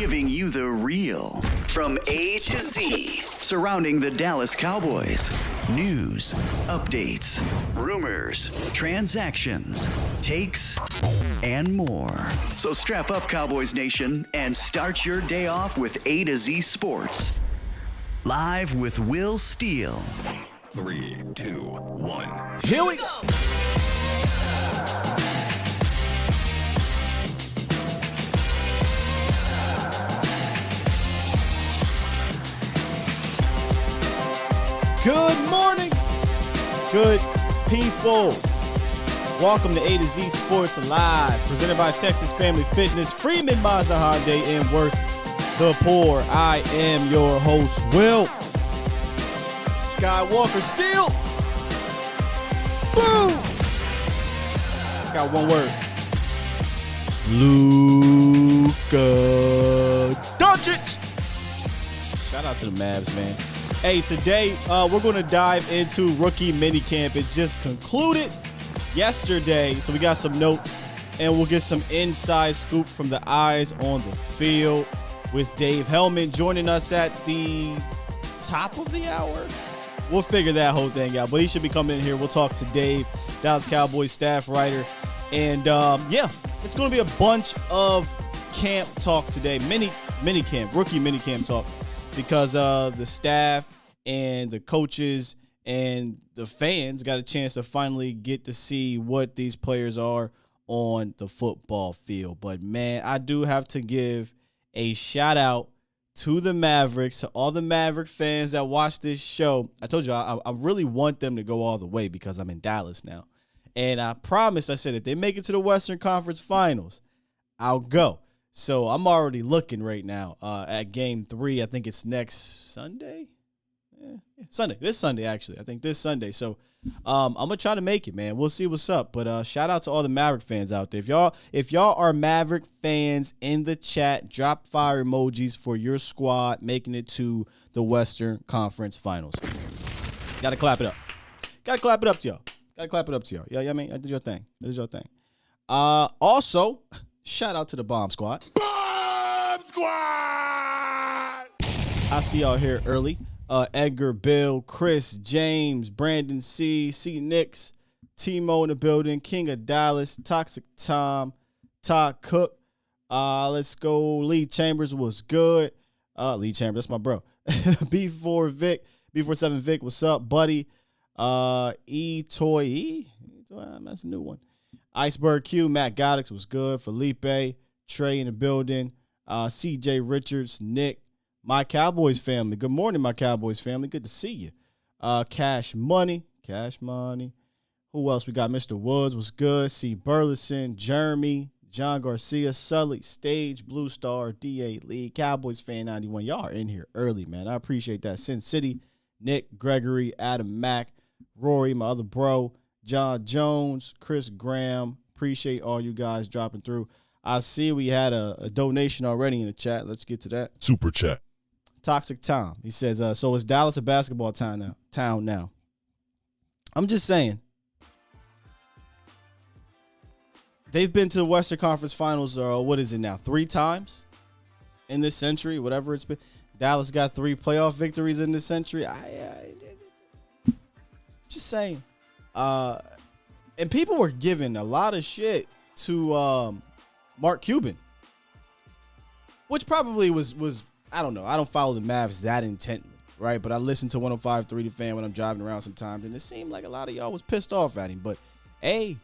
giving you the real from A to Z surrounding the Dallas Cowboys. News, updates, rumors, transactions, takes, and more. So strap up, Cowboys Nation, and start your day off with A to Z Sports. Live with Will Steele. 3, 2, 1. Here we go. Good morning, good people. Welcome to A to Z Sports Live, presented by Texas Family Fitness, Freeman, Mazda, Hyundai, and Worth the Poor. I am your host, Will Skywalker Steele. Boom! Got one word. Luka Doncic. Shout out to the Mavs, man. Hey, today we're going to dive into Rookie Mini Camp. It just concluded yesterday, so we got some notes, and we'll get some inside scoop from the eyes on the field with Dave Helman joining us at the top of the hour. We'll figure that whole thing out, but he should be coming in here. We'll talk to Dave, Dallas Cowboys staff writer, and yeah, it's going to be a bunch of camp talk today, mini camp, rookie mini camp talk, because the staff and the coaches and the fans got a chance to finally get to see what these players are on the football field. But, man, I do have to give a shout-out to the Mavericks, to all the Maverick fans that watch this show. I told you I really want them to go all the way because I'm in Dallas now. And I promised, I said, if they make it to the Western Conference Finals, I'll go. So I'm already looking right now at Game 3. I think it's next Sunday. Sunday. This Sunday, actually. I think this Sunday. So I'm going to try to make it, man. We'll see what's up. But shout out to all the Maverick fans out there. If y'all are Maverick fans in the chat, drop fire emojis for your squad making it to the Western Conference Finals. Got to clap it up. Got to clap it up to y'all. Yeah, I mean, I did your thing. Also, shout out to the Bomb Squad. Bomb Squad! I see y'all here early. Edgar, Bill, Chris, James, Brandon C, Nix, Timo in the building, King of Dallas, Toxic Tom, Todd Cook. Let's go. Lee Chambers was good. Lee Chambers, that's my bro. B4 Vic, B47 Vic, what's up, buddy? E-Toy, that's a new one. Iceberg Q, Matt Goddix was good. Felipe, Trey in the building. CJ Richards, Nick, my Cowboys family. Good morning, my Cowboys family. Good to see you. Cash Money. Who else? We got Mr. Woods was good. C. Burleson, Jeremy, John Garcia, Sully, Stage, Blue Star, D.A. Lee, Cowboys Fan 91. Y'all are in here early, man. I appreciate that. Sin City, Nick, Gregory, Adam Mack, Rory, my other bro, John Jones, Chris Graham. Appreciate all you guys dropping through. I see we had a donation already in the chat. Let's get to that. Super chat. Toxic Tom. He says, so is Dallas a basketball town now? I'm just saying. They've been to the Western Conference Finals, what is it now, 3 times in this century, whatever it's been. Dallas got 3 playoff victories in this century. Just saying. And people were giving a lot of shit to Mark Cuban, which probably was I don't know. I don't follow the Mavs that intently, right? But I listen to 105.3 The Fan when I'm driving around sometimes, and it seemed like a lot of y'all was pissed off at him. But, hey,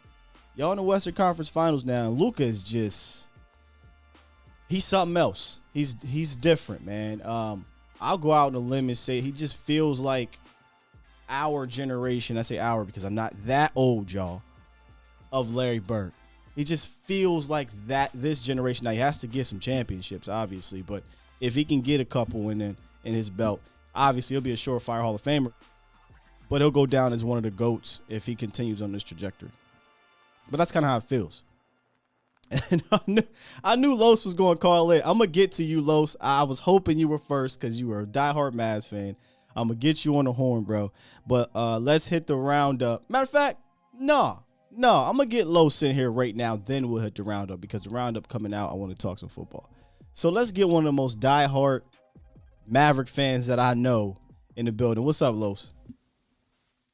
y'all in the Western Conference Finals now, and Luka is just – he's something else. He's different, man. I'll go out on a limb and say he just feels like our generation – I say our because I'm not that old, y'all – of Larry Bird. He just feels like this generation. Now, he has to get some championships, obviously, but – if he can get a couple in his belt, obviously he'll be a surefire Hall of Famer. But he'll go down as one of the GOATs if he continues on this trajectory. But that's kind of how it feels. And I knew Los was going to call it. I'm going to get to you, Los. I was hoping you were first because you were a diehard Mavs fan. I'm going to get you on the horn, bro. But let's hit the roundup. Matter of fact, no. I'm going to get Los in here right now. Then we'll hit the roundup because the roundup coming out, I want to talk some football. So let's get one of the most diehard Maverick fans that I know in the building. What's up, Los?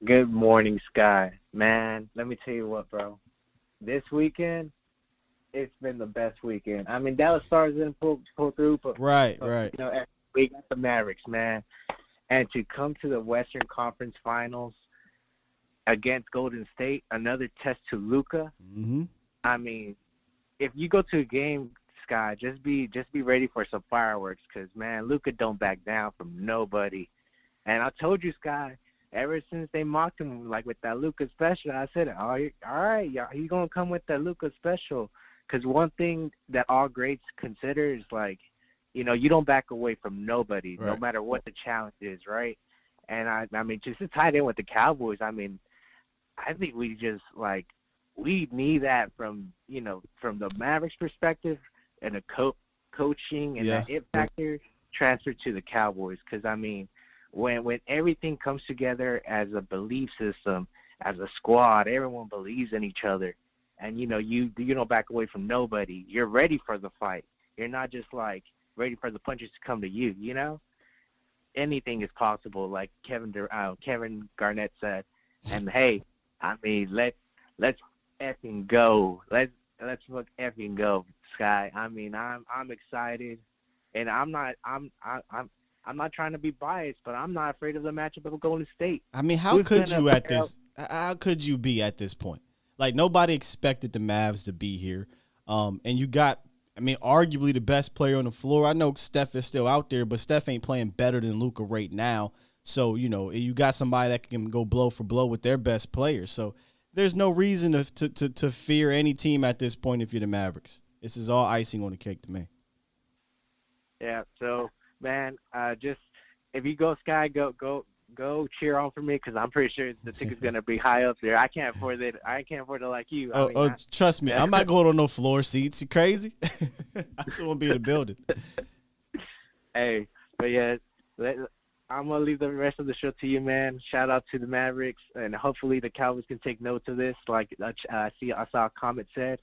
Good morning, Sky. Man, let me tell you what, bro. This weekend, it's been the best weekend. I mean, Dallas Stars didn't pull through, but Right. You know, we got the Mavericks, man. And to come to the Western Conference Finals against Golden State, another test to Luka. Mm-hmm. I mean, if you go to a game, Sky, just be ready for some fireworks, because man, Luka don't back down from nobody. And I told you, Sky, ever since they mocked him like with that Luka special, I said, all right, y'all, he's gonna come with that Luka special. Because one thing that all greats consider is, like, you know, you don't back away from nobody, right, no matter what the challenge is, right? And I mean, just to tie it in with the Cowboys, I mean, I think we just, like, we need that from, you know, from the Mavericks perspective and the coaching and that it factor transfer to the Cowboys. Because, I mean, when everything comes together as a belief system, as a squad, everyone believes in each other. And, you know, you don't back away from nobody. You're ready for the fight. You're not just, like, ready for the punches to come to you, you know? Anything is possible, like Kevin Garnett said. And, hey, I mean, let's effing go. Let's look effing go, Sky. I mean, I'm excited, and I'm not trying to be biased, but I'm not afraid of the matchup of Golden State. I mean, how could you be at this point? Like, nobody expected the Mavs to be here. And you got, I mean, arguably the best player on the floor. I know Steph is still out there, but Steph ain't playing better than Luka right now. So, you know, you got somebody that can go blow for blow with their best players. So there's no reason to fear any team at this point if you're the Mavericks. This is all icing on the cake to me. Yeah, so, man, just if you go, Sky, go cheer on for me, because I'm pretty sure the ticket's gonna be high up there. I can't afford it. I can't afford it like you. Trust me, I'm not going on no floor seats. You crazy? I just want to be in the building. Hey, but yeah, I'm gonna leave the rest of the show to you, man. Shout out to the Mavericks, and hopefully the Cowboys can take note of this. Like I saw a comment said,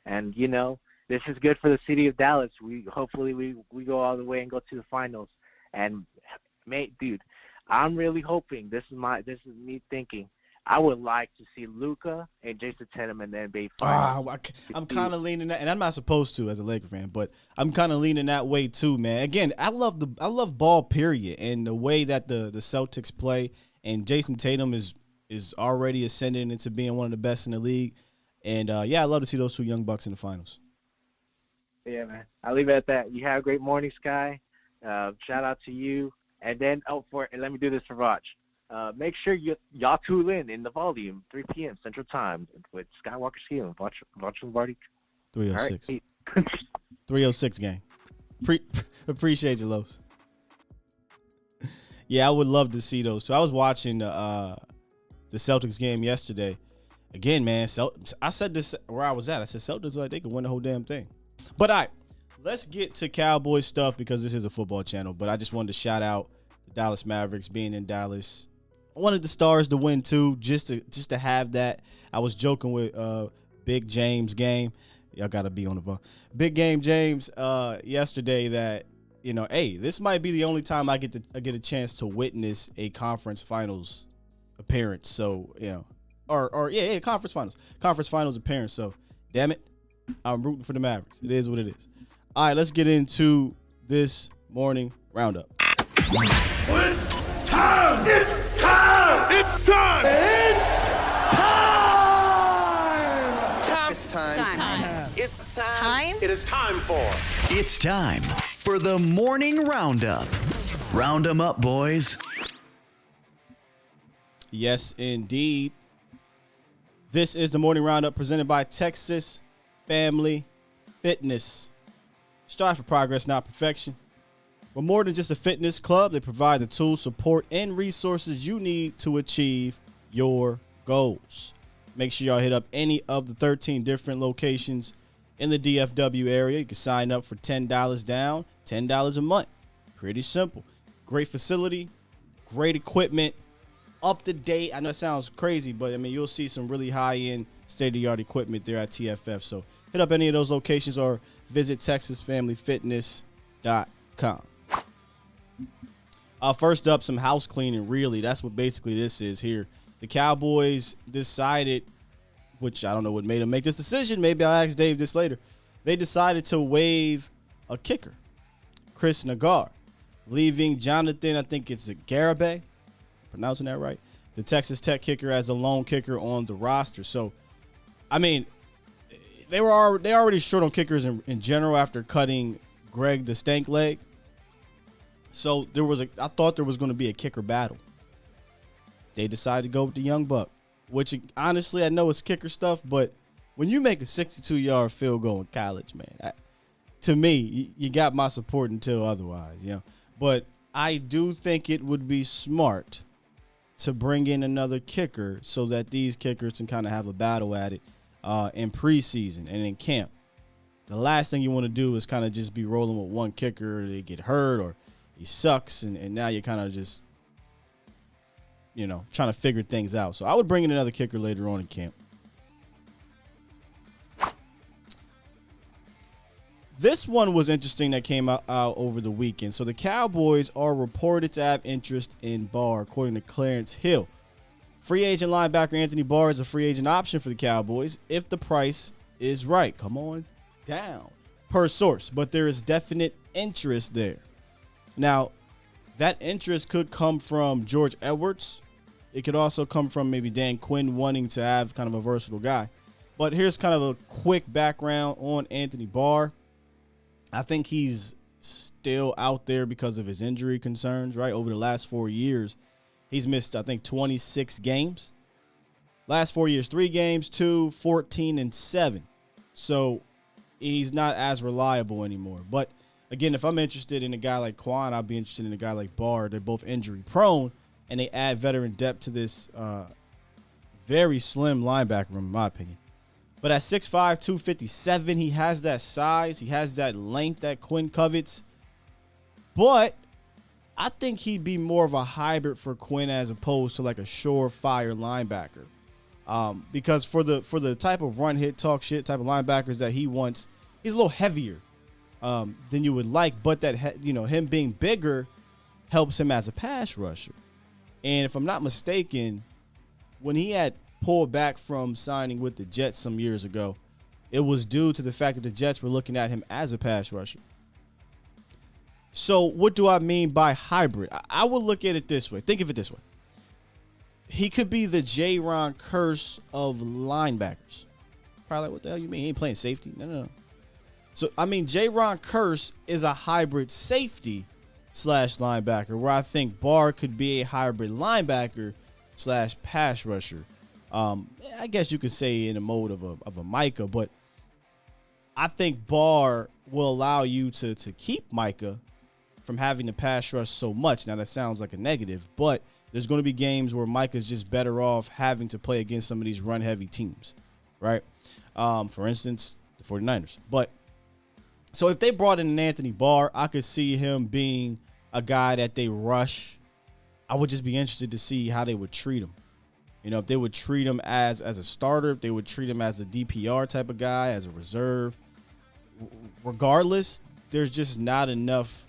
and you know, this is good for the city of Dallas. We go all the way and go to the finals. And mate, dude, I'm really hoping, this is me thinking, I would like to see Luka and Jason Tatum in the NBA Finals. I'm kind of leaning that, and I'm not supposed to as a Laker fan, but I'm kind of leaning that way too, man. Again, I love ball, period, and the way that the Celtics play, and Jason Tatum is already ascending into being one of the best in the league. And yeah, I love to see those two young bucks in the finals. Yeah, man. I'll leave it at that. You have a great morning, Sky. Shout out to you. And then, let me do this for Raj. Make sure y'all tune in the volume, 3 p.m. Central Time with Skywalker Steele. Watch Lombardi. 306. Right. 306 gang. Appreciate you, Los. Yeah, I would love to see those. So I was watching the Celtics game yesterday. Again, man, I said this where I was at. I said Celtics, like, they could win the whole damn thing. But all right, let's get to Cowboys stuff, because this is a football channel. But I just wanted to shout out the Dallas Mavericks being in Dallas. I wanted the Stars to win too, just to have that. I was joking with Big James Game. Y'all gotta be on the phone. Big Game James yesterday that, you know, hey, this might be the only time I get a chance to witness a conference finals appearance. So, you know, or conference finals appearance. So, damn it, I'm rooting for the Mavericks. It is what it is. All right, let's get into this morning roundup. It's time! It's time! It's time! It's time! It's time! It is time for... It's time for the morning roundup. Round 'em up, boys. Yes, indeed. This is the morning roundup presented by Texas Family Fitness. Strive for progress, not perfection. We're more than just a fitness club. They provide the tools, support, and resources you need to achieve your goals. Make sure y'all hit up any of the 13 different locations in the DFW area. You can sign up for $10 down, $10 a month. Pretty simple. Great facility, great equipment, up to date. I know it sounds crazy, but I mean, you'll see some really high-end, state-of-the-art equipment there at TFF. So hit up any of those locations or visit Texas Family Fitness First up, some house cleaning. Really, that's what basically this is here. The Cowboys decided, which I don't know what made them make this decision. Maybe I'll ask Dave this later. They decided to waive a kicker, Chris Nagar, leaving Jonathan, I think it's a Garibay, pronouncing that right, the Texas Tech kicker, as a lone kicker on the roster. So, I mean, they already short on kickers in general after cutting Greg the Stank Leg. So I thought there was going to be a kicker battle. They decided to go with the young buck, which honestly I know it's kicker stuff, but when you make a 62-yard field goal in college, man, to me, you got my support until otherwise, you know. But I do think it would be smart to bring in another kicker so that these kickers can kind of have a battle at it in preseason and in camp. The last thing you want to do is kind of just be rolling with one kicker. They get hurt or he sucks, and now you're kind of just, you know, trying to figure things out. So I would bring in another kicker later on in camp. This one was interesting that came out over the weekend. So the Cowboys are reported to have interest in Barr, according to Clarence Hill. Free agent linebacker Anthony Barr is a free agent option for the Cowboys if the price is right. Come on down, per source. But there is definite interest there. Now, that interest could come from George Edwards. It could also come from maybe Dan Quinn wanting to have kind of a versatile guy. But here's kind of a quick background on Anthony Barr. I think he's still out there because of his injury concerns, right? Over the last 4 years, he's missed, I think, 26 games. Last 4 years, 3 games, 2, 14, and 7. So he's not as reliable anymore. But again, if I'm interested in a guy like Quinn, I'll be interested in a guy like Barr. They're both injury prone, and they add veteran depth to this very slim linebacker room, in my opinion. But at 6'5", 257, he has that size. He has that length that Quinn covets. But I think he'd be more of a hybrid for Quinn as opposed to like a surefire linebacker. Because for the type of run, hit, talk shit type of linebackers that he wants, he's a little heavier than you would like. But that, him being bigger helps him as a pass rusher. And if I'm not mistaken, when he had pulled back from signing with the Jets some years ago, it was due to the fact that the Jets were looking at him as a pass rusher. So what do I mean by hybrid? I would look at it this way. Think of it this way. He could be the J-Ron Curse of linebackers. Probably like, what the hell you mean? He ain't playing safety? No. So, I mean, J-Ron Curse is a hybrid safety / linebacker, where I think Barr could be a hybrid linebacker / pass rusher. I guess you could say in a mode of a Micah, but I think Barr will allow you to keep Micah from having to pass rush so much. Now, that sounds like a negative, but there's going to be games where Micah's just better off having to play against some of these run-heavy teams, right? For instance, the 49ers. But so if they brought in an Anthony Barr, I could see him being a guy that they rush. I would just be interested to see how they would treat him. You know, if they would treat him as a starter, if they would treat him as a DPR type of guy, as a reserve. Regardless, there's just not enough.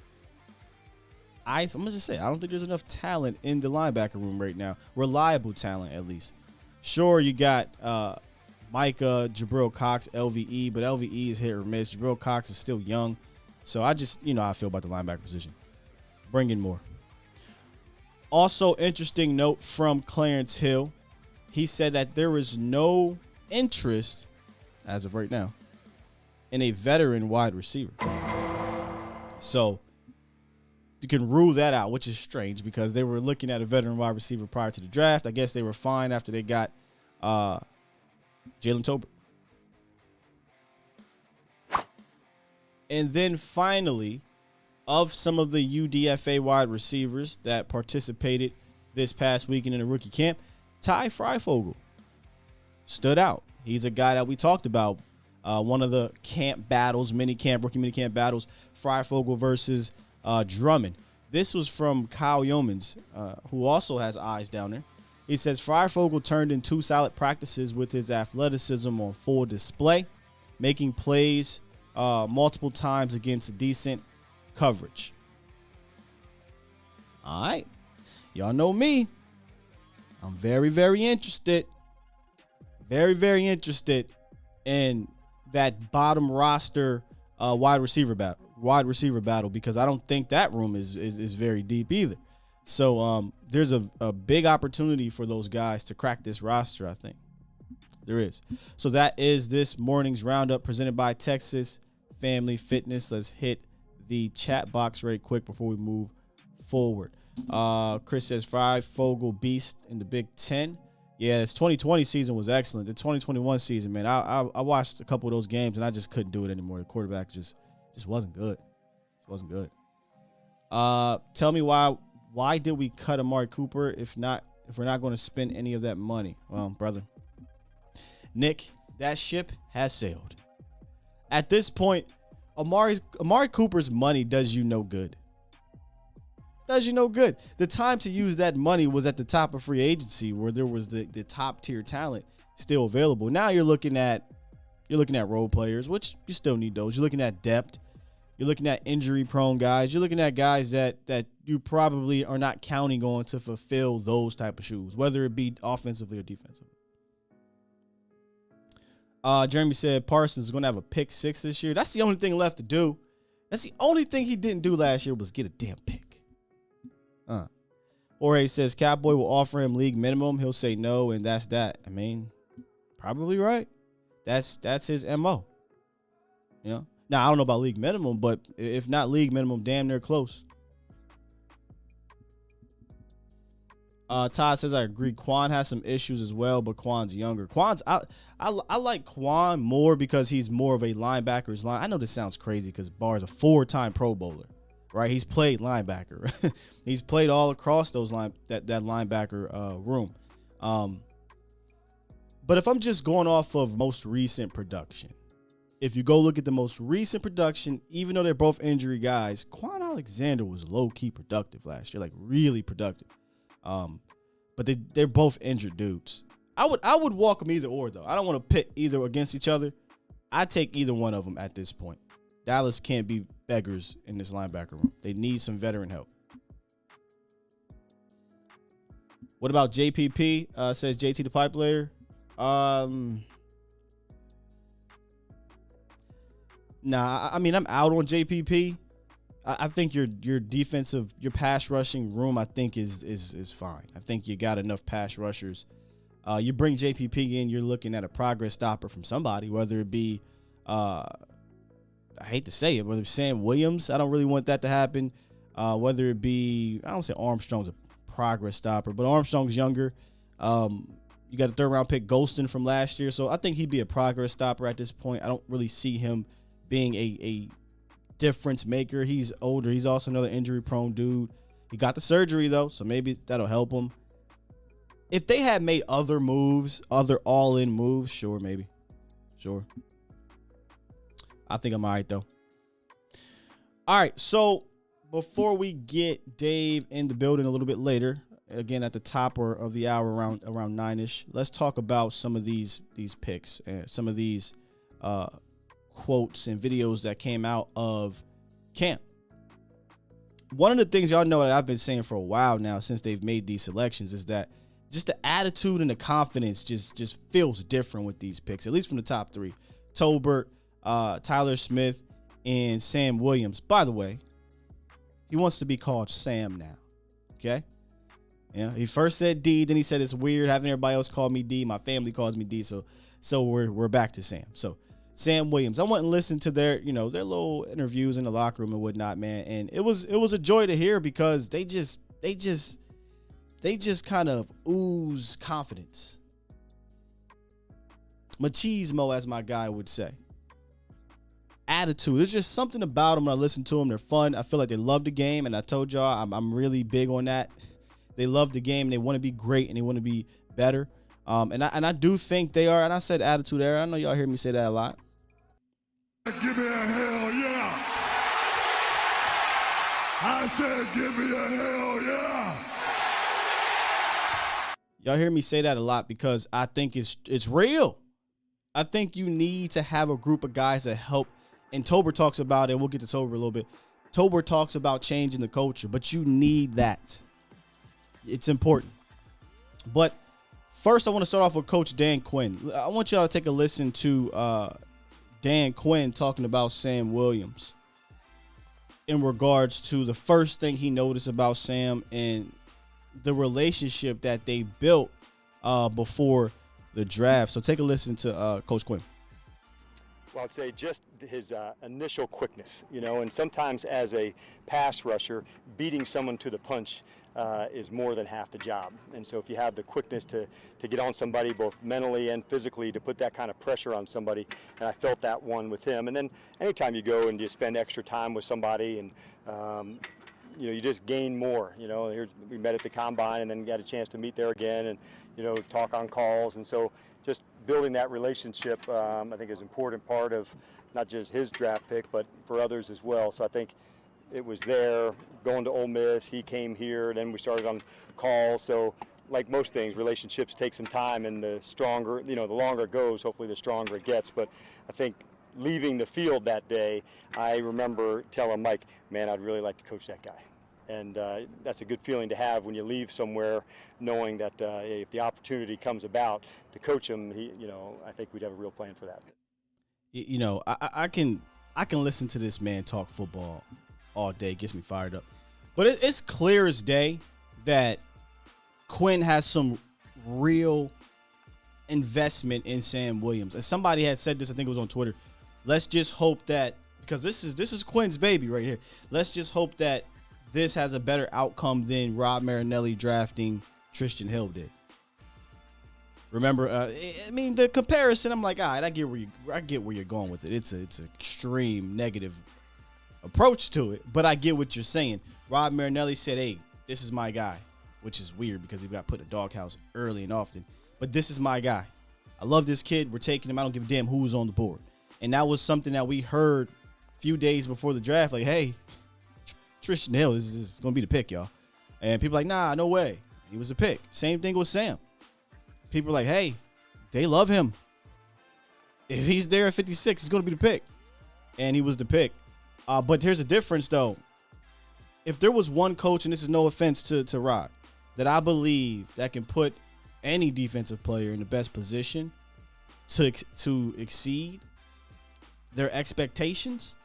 I'm going to just say, I don't think there's enough talent in the linebacker room right now. Reliable talent, at least. Sure, you got Micah, Jabril Cox, LVE, but LVE is hit or miss. Jabril Cox is still young. So I just, how I feel about the linebacker position. Bring in more. Also, interesting note from Clarence Hill. He said that there is no interest, as of right now, in a veteran wide receiver. So you can rule that out, which is strange because they were looking at a veteran wide receiver prior to the draft. I guess they were fine after they got Jalen Tolbert. And then finally, of some of the UDFA wide receivers that participated this past weekend in the rookie camp, Ty Freifogel stood out. He's a guy that we talked about. One of the camp battles, rookie mini camp battles, Freifogel versus Drummond. This was from Kyle Yeomans, who also has eyes down there. He says Freifogel turned in 2 solid practices with his athleticism on full display, making plays multiple times against decent coverage. All right. Y'all know me. I'm very, very interested. Very, very interested in that bottom roster wide receiver battle because I don't think that room is very deep either. So there's a big opportunity for those guys to crack this roster, I think. There is. So that is this morning's roundup presented by Texas Family Fitness. Let's hit the chat box right quick before we move forward. Chris says Fogel Beast in the Big Ten. Yeah, this 2020 season was excellent. The 2021 season, man, I watched a couple of those games and I just couldn't do it anymore. The quarterback just wasn't good. It wasn't good. Tell me why did we cut Amari Cooper if we're not going to spend any of that money? Well, brother, Nick, that ship has sailed. At this point, Amari Cooper's money does you no good. Does you no good. The time to use that money was at the top of free agency where there was the top tier talent still available. Now you're looking at role players, which you still need those. You're looking at depth. You're looking at injury prone guys. You're looking at guys that you probably are not counting on to fulfill those type of shoes, whether it be offensively or defensively. Jeremy said Parsons is going to have a pick 6 this year. That's the only thing left to do. That's the only thing he didn't do last year was get a damn pick. Jorge says Cowboy will offer him league minimum. He'll say no, and that's that. I mean, probably right. That's his MO. You know? Now, I don't know about league minimum, but if not league minimum, damn near close. Todd says I agree. Quan has some issues as well, but Quan's younger. I like Quan more because he's more of a linebacker's line. I know this sounds crazy because Barr's a 4-time Pro Bowler, right? He's played linebacker. He's played all across those that linebacker room. But if I'm just going off of most recent production, if you go look at the most recent production, even though they're both injury guys, Quan Alexander was low-key productive last year, like really productive. But they're both injured dudes. I would walk them either or, though. I don't want to pit either against each other. I take either one of them at this point. Dallas can't be beggars in this linebacker room. They need some veteran help. What about JPP? Says JT the pipe layer. Nah, I mean, I'm out on JPP. I think your defensive, your pass rushing room, I think is fine. I think you got enough pass rushers. You bring JPP in, you're looking at a progress stopper from somebody, whether it be, I hate to say it, whether it's Sam Williams. I don't really want that to happen. Whether it be, I don't say Armstrong's a progress stopper, but Armstrong's younger. You got a 3rd round pick, Golston, from last year. So I think he'd be a progress stopper at this point. I don't really see him being a difference maker. He's older. He's also another injury prone dude. He got the surgery though, so maybe that'll help him. If they had made other moves, other all-in moves, sure, maybe. Sure. I think I'm all right though. All right, so before we get Dave in the building a little bit later, again at the top of the hour around 9ish, let's talk about some of these picks and some of these quotes and videos that came out of camp. One of the things y'all know that I've been saying for a while now since they've made these selections is that just the attitude and the confidence just feels different with these picks, at least from the top 3. Tolbert, Tyler Smith, and Sam Williams. By the way, he wants to be called Sam now. Okay? Yeah, he first said D, then he said it's weird having everybody else call me D. My family calls me D, so we're back to Sam. So Sam Williams, I went and listened to their little interviews in the locker room and whatnot, man, and it was a joy to hear because they just kind of ooze confidence. Machismo, as my guy would say. Attitude. There's just something about them when I listen to them. They're fun. I feel like they love the game, and I told y'all I'm really big on that. They love the game. And they want to be great, and they want to be better. And I do think they are. And I said attitude era. I know y'all hear me say that a lot. Give me a hell yeah. I said give me a hell yeah. Y'all hear me say that a lot because I think it's real. I think you need to have a group of guys that help. And Tolbert talks about it. We'll get to Tolbert a little bit. Tolbert talks about changing the culture, but you need that. It's important. But first, I want to start off with Coach Dan Quinn. I want y'all to take a listen to Dan Quinn talking about Sam Williams in regards to the first thing he noticed about Sam and the relationship that they built before the draft. So take a listen to Coach Quinn. Well, I'd say just his initial quickness, and sometimes as a pass rusher, beating someone to the punch is more than half the job. And so if you have the quickness to get on somebody both mentally and physically to put that kind of pressure on somebody, and I felt that one with him. And then anytime you go and you spend extra time with somebody and you just gain more. We met at the combine and then got a chance to meet there again and, talk on calls. And so just building that relationship, I think is an important part of not just his draft pick, but for others as well. So I think it was there going to Ole Miss. He came here, then we started on calls. So like most things, relationships take some time, and the stronger, the longer it goes, hopefully the stronger it gets. But I think leaving the field that day, I remember telling Mike, man, I'd really like to coach that guy. And that's a good feeling to have when you leave somewhere, knowing that if the opportunity comes about to coach him, I think we'd have a real plan for that. I can listen to this man talk football all day. It gets me fired up. But it's clear as day that Quinn has some real investment in Sam Williams. As somebody had said this, I think it was on Twitter. Let's just hope that, because this is Quinn's baby right here. Let's just hope that this has a better outcome than Rob Marinelli drafting Tristan Hill did. Remember, the comparison, I'm like, all right, I get where you're going with it. It's an extreme negative approach to it, but I get what you're saying. Rob Marinelli said, hey, this is my guy, which is weird because he got put in a doghouse early and often, but this is my guy. I love this kid. We're taking him. I don't give a damn who's on the board. And that was something that we heard a few days before the draft, like, hey, Tristan Hill is going to be the pick, y'all. And people are like, nah, no way. He was a pick. Same thing with Sam. People are like, hey, they love him. If he's there at 56, he's going to be the pick. And he was the pick. But here's the difference, though. If there was one coach, and this is no offense to Rod, that I believe that can put any defensive player in the best position to exceed their expectations,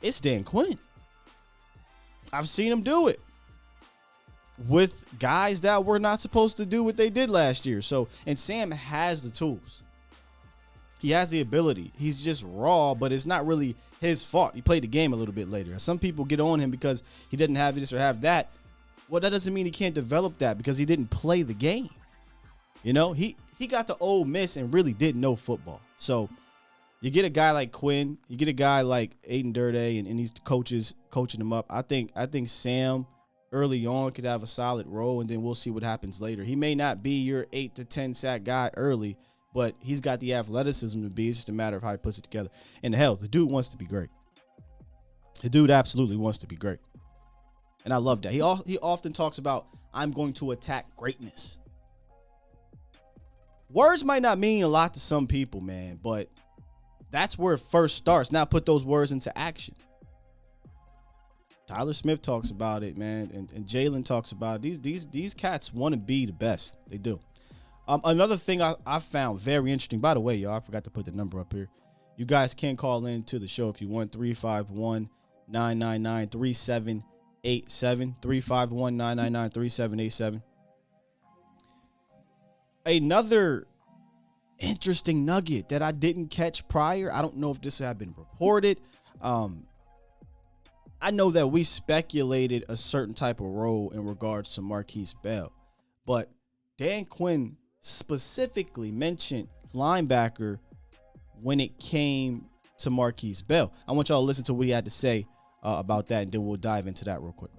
it's Dan Quinn. I've seen him do it with guys that were not supposed to do what they did last year. So, and Sam has the tools. He has the ability. He's just raw, but it's not really his fault. He played the game a little bit later. Some people get on him because he didn't have this or have that. Well, that doesn't mean he can't develop that because he didn't play the game. He got to Ole Miss and really didn't know football. So you get a guy like Quinn, you get a guy like Aiden Durde and these coaches coaching him up. I think Sam early on could have a solid role, and then we'll see what happens later. He may not be your 8 to 10 sack guy early, but he's got the athleticism to be. It's just a matter of how he puts it together. And hell, the dude wants to be great. The dude absolutely wants to be great. And I love that. He often talks about, I'm going to attack greatness. Words might not mean a lot to some people, man, but that's where it first starts. Now put those words into action. Tyler Smith talks about it, man, and Jalen talks about it. These cats want to be the best. They do. Another thing I found very interesting, by the way, y'all, I forgot to put the number up here. You guys can call in to the show if you want, 351-999-3787, 351-999-3787. Another interesting nugget that I didn't catch prior. I don't know if this had been reported. I know that we speculated a certain type of role in regards to Marquise Bell, but Dan Quinn specifically mentioned linebacker when it came to Marquise Bell. I want y'all to listen to what he had to say about that, and then we'll dive into that real quick.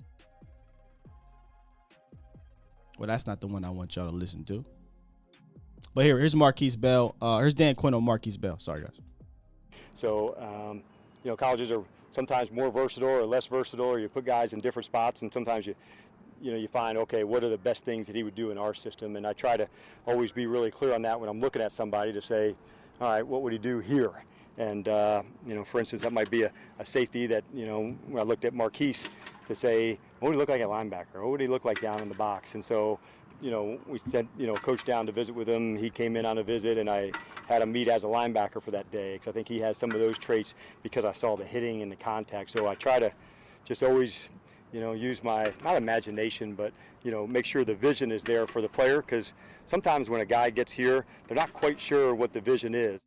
Well, that's not the one I want y'all to listen to. But here's Marquise Bell. Here's Dan Quinn on Marquise Bell. Sorry, guys. So, colleges are sometimes more versatile or less versatile, or you put guys in different spots, and sometimes you find, okay, what are the best things that he would do in our system? And I try to always be really clear on that when I'm looking at somebody to say, all right, what would he do here? And, for instance, that might be a safety that, when I looked at Marquise to say, what would he look like at linebacker? What would he look like down in the box? And so, we sent, coach down to visit with him. He came in on a visit, and I had him meet as a linebacker for that day because I think he has some of those traits because I saw the hitting and the contact. So I try to just always, use my, not imagination, but, make sure the vision is there for the player because sometimes when a guy gets here, they're not quite sure what the vision is.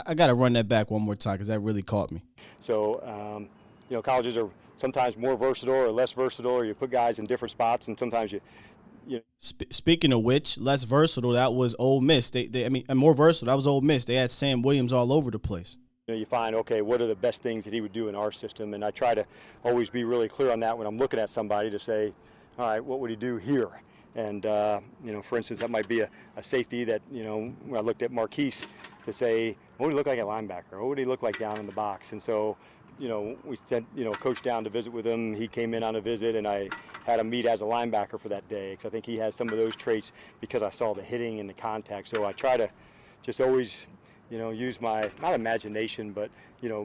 I got to run that back one more time because that really caught me. So, colleges are sometimes more versatile or less versatile, or you put guys in different spots, and sometimes you Speaking of which, less versatile, that was Ole Miss. And more versatile, that was Ole Miss. They had Sam Williams all over the place. You find, okay, what are the best things that he would do in our system? And I try to always be really clear on that when I'm looking at somebody to say, all right, what would he do here? And, for instance, that might be a safety that, when I looked at Marquise to say, what would he look like at linebacker? What would he look like down in the box? And so, we sent, coach down to visit with him. He came in on a visit, and I had him meet as a linebacker for that day because I think he has some of those traits because I saw the hitting and the contact. So I try to just always, use my, not imagination, but,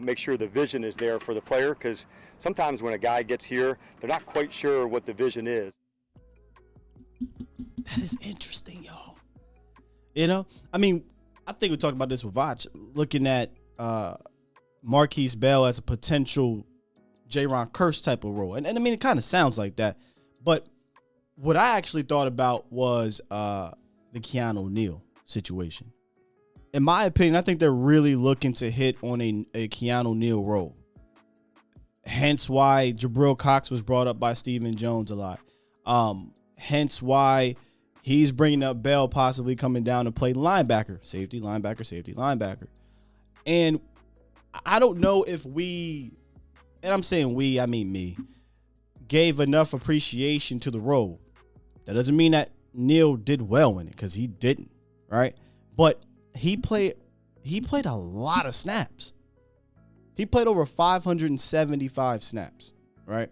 make sure the vision is there for the player because sometimes when a guy gets here, they're not quite sure what the vision is. That is interesting, y'all. I think we talked about this with Vach, looking at Marquise Bell as a potential Jaron Curse type of role. And it kind of sounds like that. But what I actually thought about was the Keanu Neal situation. In my opinion, I think they're really looking to hit on a Keanu Neal role. Hence why Jabril Cox was brought up by Stephen Jones a lot. Hence why he's bringing up Bell possibly coming down to play linebacker, safety, linebacker, safety, linebacker. And I don't know if we, and I'm saying we, I mean me, gave enough appreciation to the role. That doesn't mean that Neal did well in it because he didn't, right? But he played a lot of snaps. He played over 575 snaps, right?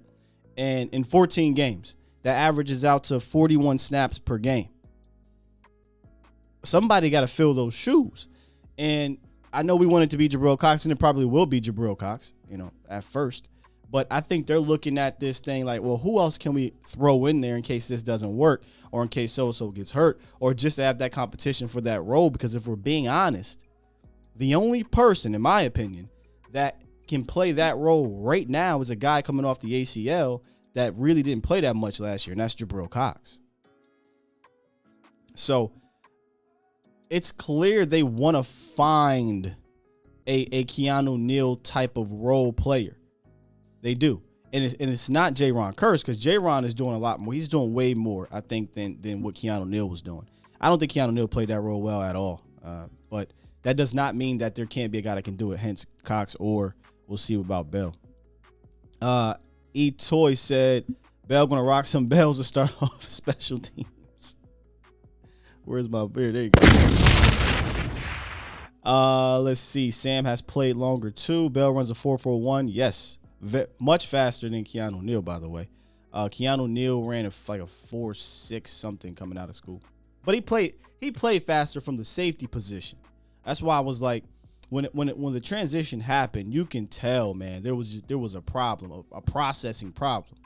And in 14 games, that averages out to 41 snaps per game. Somebody got to fill those shoes. And I know we want it to be Jabril Cox, and it probably will be Jabril Cox, at first. But I think they're looking at this thing like, well, who else can we throw in there in case this doesn't work or in case so-and-so gets hurt or just to have that competition for that role? Because if we're being honest, the only person, in my opinion, that can play that role right now is a guy coming off the ACL that really didn't play that much last year, and that's Jabril Cox. So it's clear they want to find a Keanu Neal type of role player. They do. And it's not Jaron Curse because Jaron is doing a lot more. He's doing way more, I think, than what Keanu Neal was doing. I don't think Keanu Neal played that role well at all. But that does not mean that there can't be a guy that can do it, hence Cox, or we'll see about Bell. E-Toy said, Bell going to rock some bells to start off special teams. Where's my beer? There you go. Let's see. Sam has played longer, too. Bell runs a 4.41. Yes. Much faster than Keanu Neal, by the way. Keanu Neal ran like a 4.6 something coming out of school. But he played faster from the safety position. That's why I was like, when the transition happened, you can tell, man, there was a problem, a processing problem.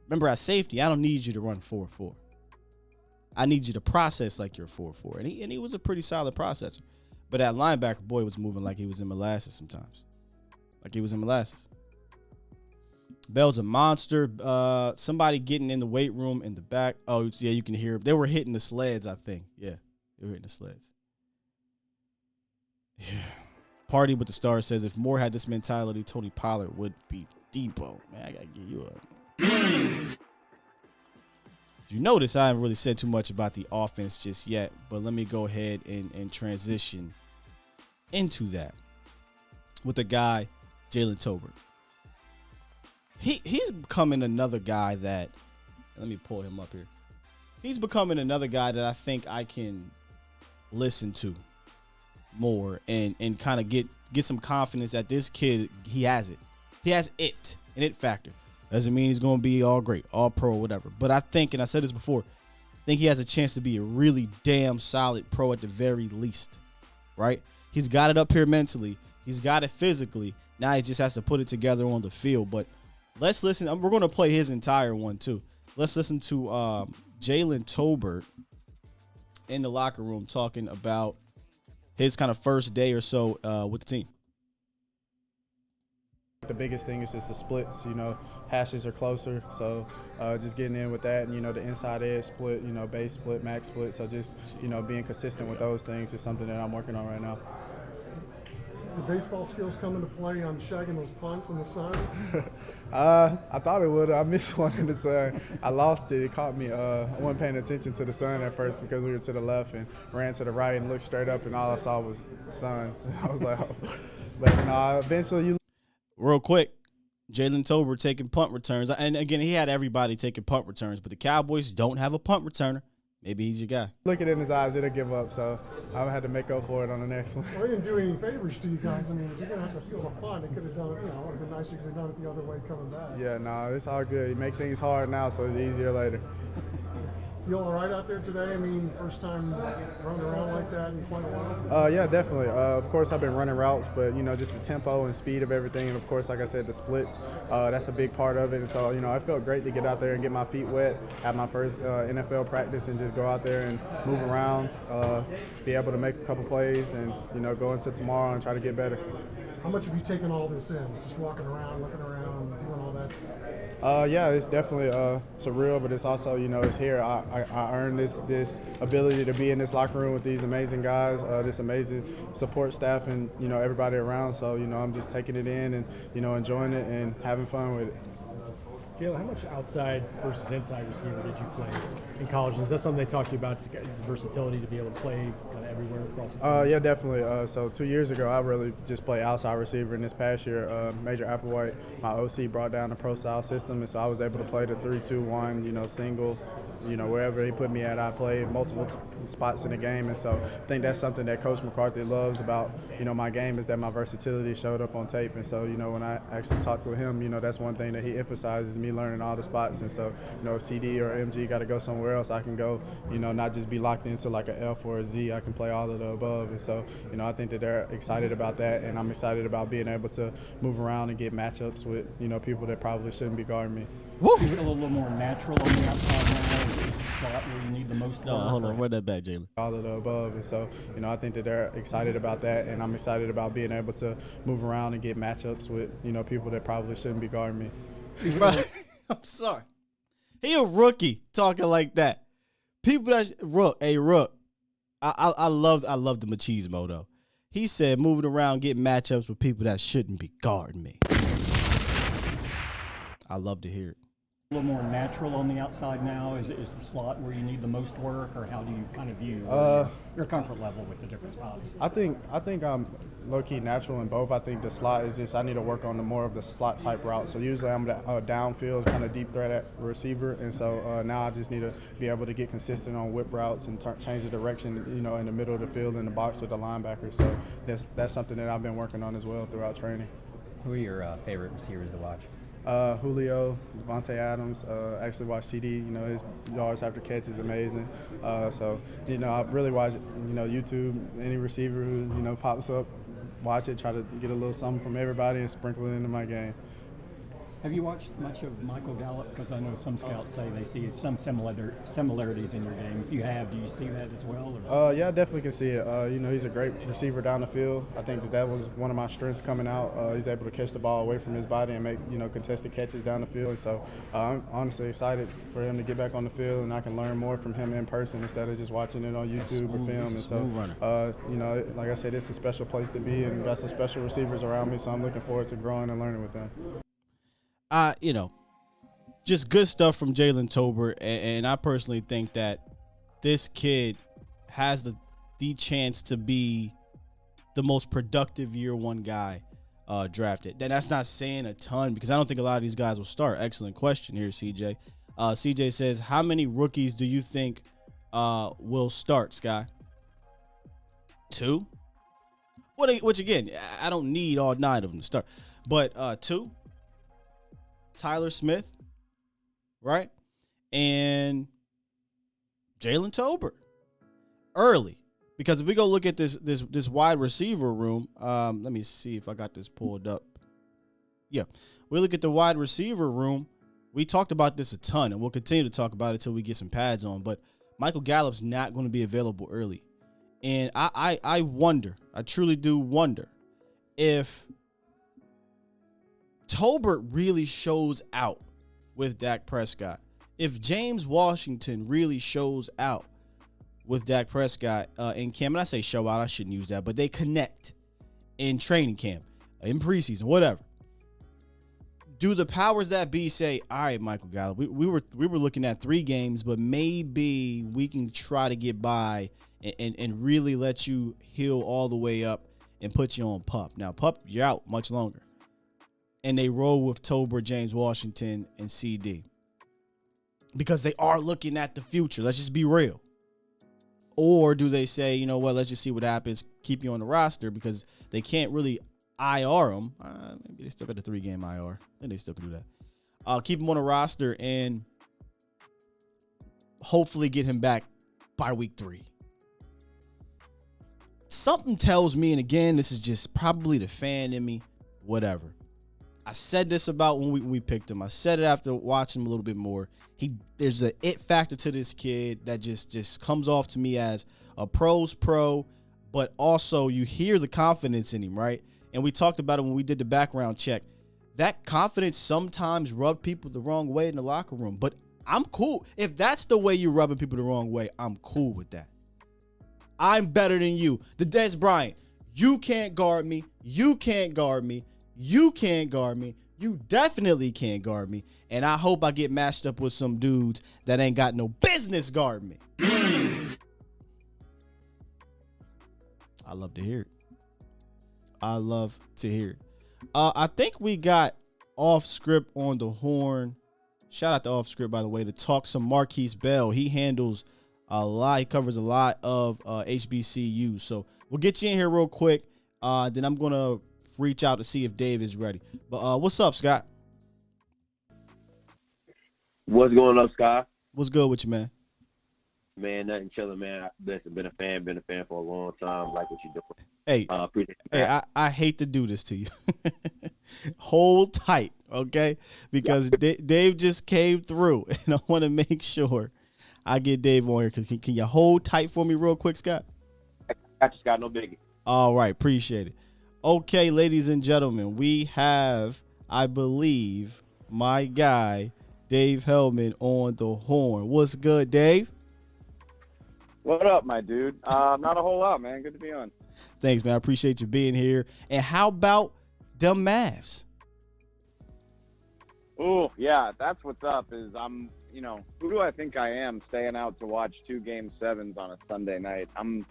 Remember, at safety, I don't need you to run 4.4. I need you to process like you're 4.4. And he was a pretty solid processor. But at linebacker, boy, was moving like he was in molasses sometimes. Like he was in molasses. Bell's a monster. Somebody getting in the weight room in the back. Oh, yeah, you can hear. They were hitting the sleds, I think. Yeah, they were hitting the sleds. Yeah. Party with the Stars says, if Moore had this mentality, Tony Pollard would be Debo. Man, I got to get you up. You notice I haven't really said too much about the offense just yet, but let me go ahead and transition into that with the guy, Jalen Tolbert. He's becoming another guy that, let me pull him up here. He's becoming another guy that I think I can listen to more and kind of get some confidence that this kid, he has it. He has it, an it factor. Doesn't mean he's going to be all great, all pro, whatever. But I think, and I said this before, I think he has a chance to be a really damn solid pro at the very least, right? He's got it up here mentally. He's got it physically. Now he just has to put it together on the field. But let's listen. We're going to play his entire one, too. Let's listen to Jalen Tolbert in the locker room talking about his kind of first day or so with the team. The biggest thing is just the splits, hashes are closer, so just getting in with that, and, the inside edge split, base split, max split, so just, being consistent with those things is something that I'm working on right now. The baseball skills come into play on shagging those punts in the sun? I thought it would. I missed one in the sun. I lost it. It caught me. I wasn't paying attention to the sun at first because we were to the left and ran to the right and looked straight up, and all I saw was sun. I was like, oh. But eventually you. Real quick, Jalen Tolbert taking punt returns. And again, he had everybody taking punt returns, but the Cowboys don't have a punt returner. Maybe he's your guy. Look it in his eyes, it'll give up, so I had to make up for it on the next one. Well, they didn't do any favors to you guys. I mean, if you're going to have to field a punt, they could have done it, it would have been nice if you could have done it the other way coming back. Yeah, no, it's all good. You make things hard now, so it's easier later. Feel all right out there today? I mean, first time running around like that in quite a while? Yeah, definitely. Of course, I've been running routes, but, just the tempo and speed of everything. And, of course, like I said, the splits, that's a big part of it. And so, I felt great to get out there and get my feet wet, have my first NFL practice, and just go out there and move around, be able to make a couple plays and, go into tomorrow and try to get better. How much have you taken all this in? Just walking around, looking around, doing all that stuff? Yeah, it's definitely surreal, but it's also, it's here. I earned this ability to be in this locker room with these amazing guys, this amazing support staff, and, everybody around. So, I'm just taking it in and, enjoying it and having fun with it. Jalen, how much outside versus inside receiver did you play in college? Is that something they talked to you about, the versatility to be able to play kind of everywhere across the field? Yeah, definitely. So 2 years ago, I really just played outside receiver. And this past year, Major Applewhite, my OC, brought down the pro-style system, and so I was able to play the 3-2-1, single. Wherever he put me at, I played multiple spots in the game. And so I think that's something that Coach McCarthy loves about, my game, is that my versatility showed up on tape. And so, when I actually talked with him, that's one thing that he emphasizes, me learning all the spots. And so, if CD or MG got to go somewhere else, I can go, not just be locked into like a F or a Z. I can play all of the above. And so, I think that they're excited about that. And I'm excited about being able to move around and get matchups with, people that probably shouldn't be guarding me. Woo! A little more natural on the outside now. Is the slot where you need the most? No, hold on. Run that back, Jalen. All of the above. And so, I think that they're excited about that. And I'm excited about being able to move around and get matchups with, people that probably shouldn't be guarding me. I'm sorry. He a rookie talking like that. People that Rook. I love the machismo though. He said moving around, getting matchups with people that shouldn't be guarding me. I love to hear it. A little more natural on the outside now? Is the slot where you need the most work, or how do you kind of view your comfort level with the different spots? I think I'm low-key natural in both. I think the slot is just, I need to work on more of the slot type route. So usually I'm the downfield kind of deep threat at receiver, and so now I just need to be able to get consistent on whip routes and change the direction, in the middle of the field in the box with the linebacker. So that's something that I've been working on as well throughout training. Who are your favorite receivers to watch? Julio, Devontae Adams, actually watch CD, his yards after catch is amazing. So, I really watch, YouTube, any receiver who, pops up, watch it, try to get a little something from everybody and sprinkle it into my game. Have you watched much of Michael Gallup? Because I know some scouts say they see some similarities in your game. If you have, do you see that as well? Or? Yeah, I definitely can see it. He's a great receiver down the field. I think that was one of my strengths coming out. He's able to catch the ball away from his body and make, contested catches down the field. So I'm honestly excited for him to get back on the field, and I can learn more from him in person instead of just watching it on YouTube or film. And so, like I said, it's a special place to be, and got some special receivers around me. So I'm looking forward to growing and learning with them. Just good stuff from Jalen Tolbert, and I personally think that this kid has the chance to be the most productive year one guy drafted. And that's not saying a ton, because I don't think a lot of these guys will start. Excellent question here, CJ. CJ says, how many rookies do you think will start, Sky? 2? Which again, I don't need all 9 of them to start, but 2. Tyler Smith, right? And Jalen Tolbert early, Because if we go look at this wide receiver room, let me see if I got this pulled up. Yeah, we look at the wide receiver room. We talked about this a ton, and we'll continue to talk about it until we get some pads on. But Michael Gallup's not going to be available early. And I wonder, I truly do wonder, if Tolbert really shows out with Dak Prescott. If James Washington really shows out with Dak Prescott in camp, and I say show out, I shouldn't use that, but they connect in training camp, in preseason, whatever. Do the powers that be say, all right, Michael Gallup, we were looking at 3 games, but maybe we can try to get by and really let you heal all the way up and put you on PUP. Now, PUP, you're out much longer. And they roll with Tolbert, James Washington, and CD. Because they are looking at the future. Let's just be real. Or do they say, you know what, let's just see what happens, keep you on the roster, because they can't really IR him. Maybe they still got the 3-game IR. Then they still can do that. Keep him on the roster and hopefully get him back by week 3. Something tells me, and again, this is just probably the fan in me, whatever. I said this about when we picked him. I said it after watching him a little bit more. There's an it factor to this kid that just comes off to me as a pro's pro, but also you hear the confidence in him, right? And we talked about it when we did the background check. That confidence sometimes rubbed people the wrong way in the locker room, but I'm cool. If that's the way you're rubbing people the wrong way, I'm cool with that. I'm better than you. The Des Bryant, you can't guard me. You can't guard me. You can't guard me. You definitely can't guard me. And I hope I get matched up with some dudes that ain't got no business guarding me. I love to hear it. I love to hear it. I think we got Off Script on the horn. Shout out to Off Script, by the way, to talk some Marquise Bell. He handles a lot. He covers a lot of HBCU. So we'll get you in here real quick. Then I'm going to reach out to see if Dave is ready. But what's up, Scott? What's going on, Scott? What's good with you, man? Man, nothing chilling, man. Listen, been a fan for a long time. Like what you doing. Hey, I hate to do this to you. Hold tight, okay? Because Dave just came through, and I want to make sure I get Dave on here. Can you hold tight for me real quick, Scott? I got you, Scott. No biggie. All right, appreciate it. Okay, ladies and gentlemen, we have, I believe, my guy, Dave Helman, on the horn. What's good, Dave? What up, my dude? Not a whole lot, man. Good to be on. Thanks, man. I appreciate you being here. And how about the Mavs? Oh, yeah, that's what's up. Is who do I think I am staying out to watch 2 Game 7s on a Sunday night? I'm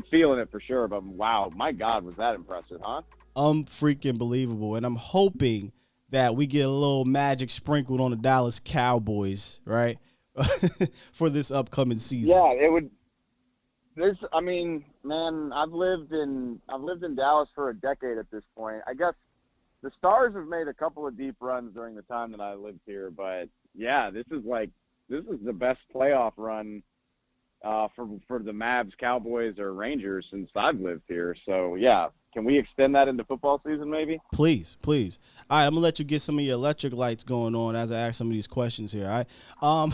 feeling it for sure, but wow, my God, was that impressive, huh? Freaking believable. And I'm hoping that we get a little magic sprinkled on the Dallas Cowboys, right? For this upcoming season. Yeah, it would. Man, I've lived in Dallas for a decade at this point. I guess the Stars have made a couple of deep runs during the time that I lived here, but yeah, this is the best playoff run for the Mavs, Cowboys, or Rangers since I've lived here. So yeah, can we extend that into football season maybe? Please. All right, I'm gonna let you get some of your electric lights going on as I ask some of these questions here. All right.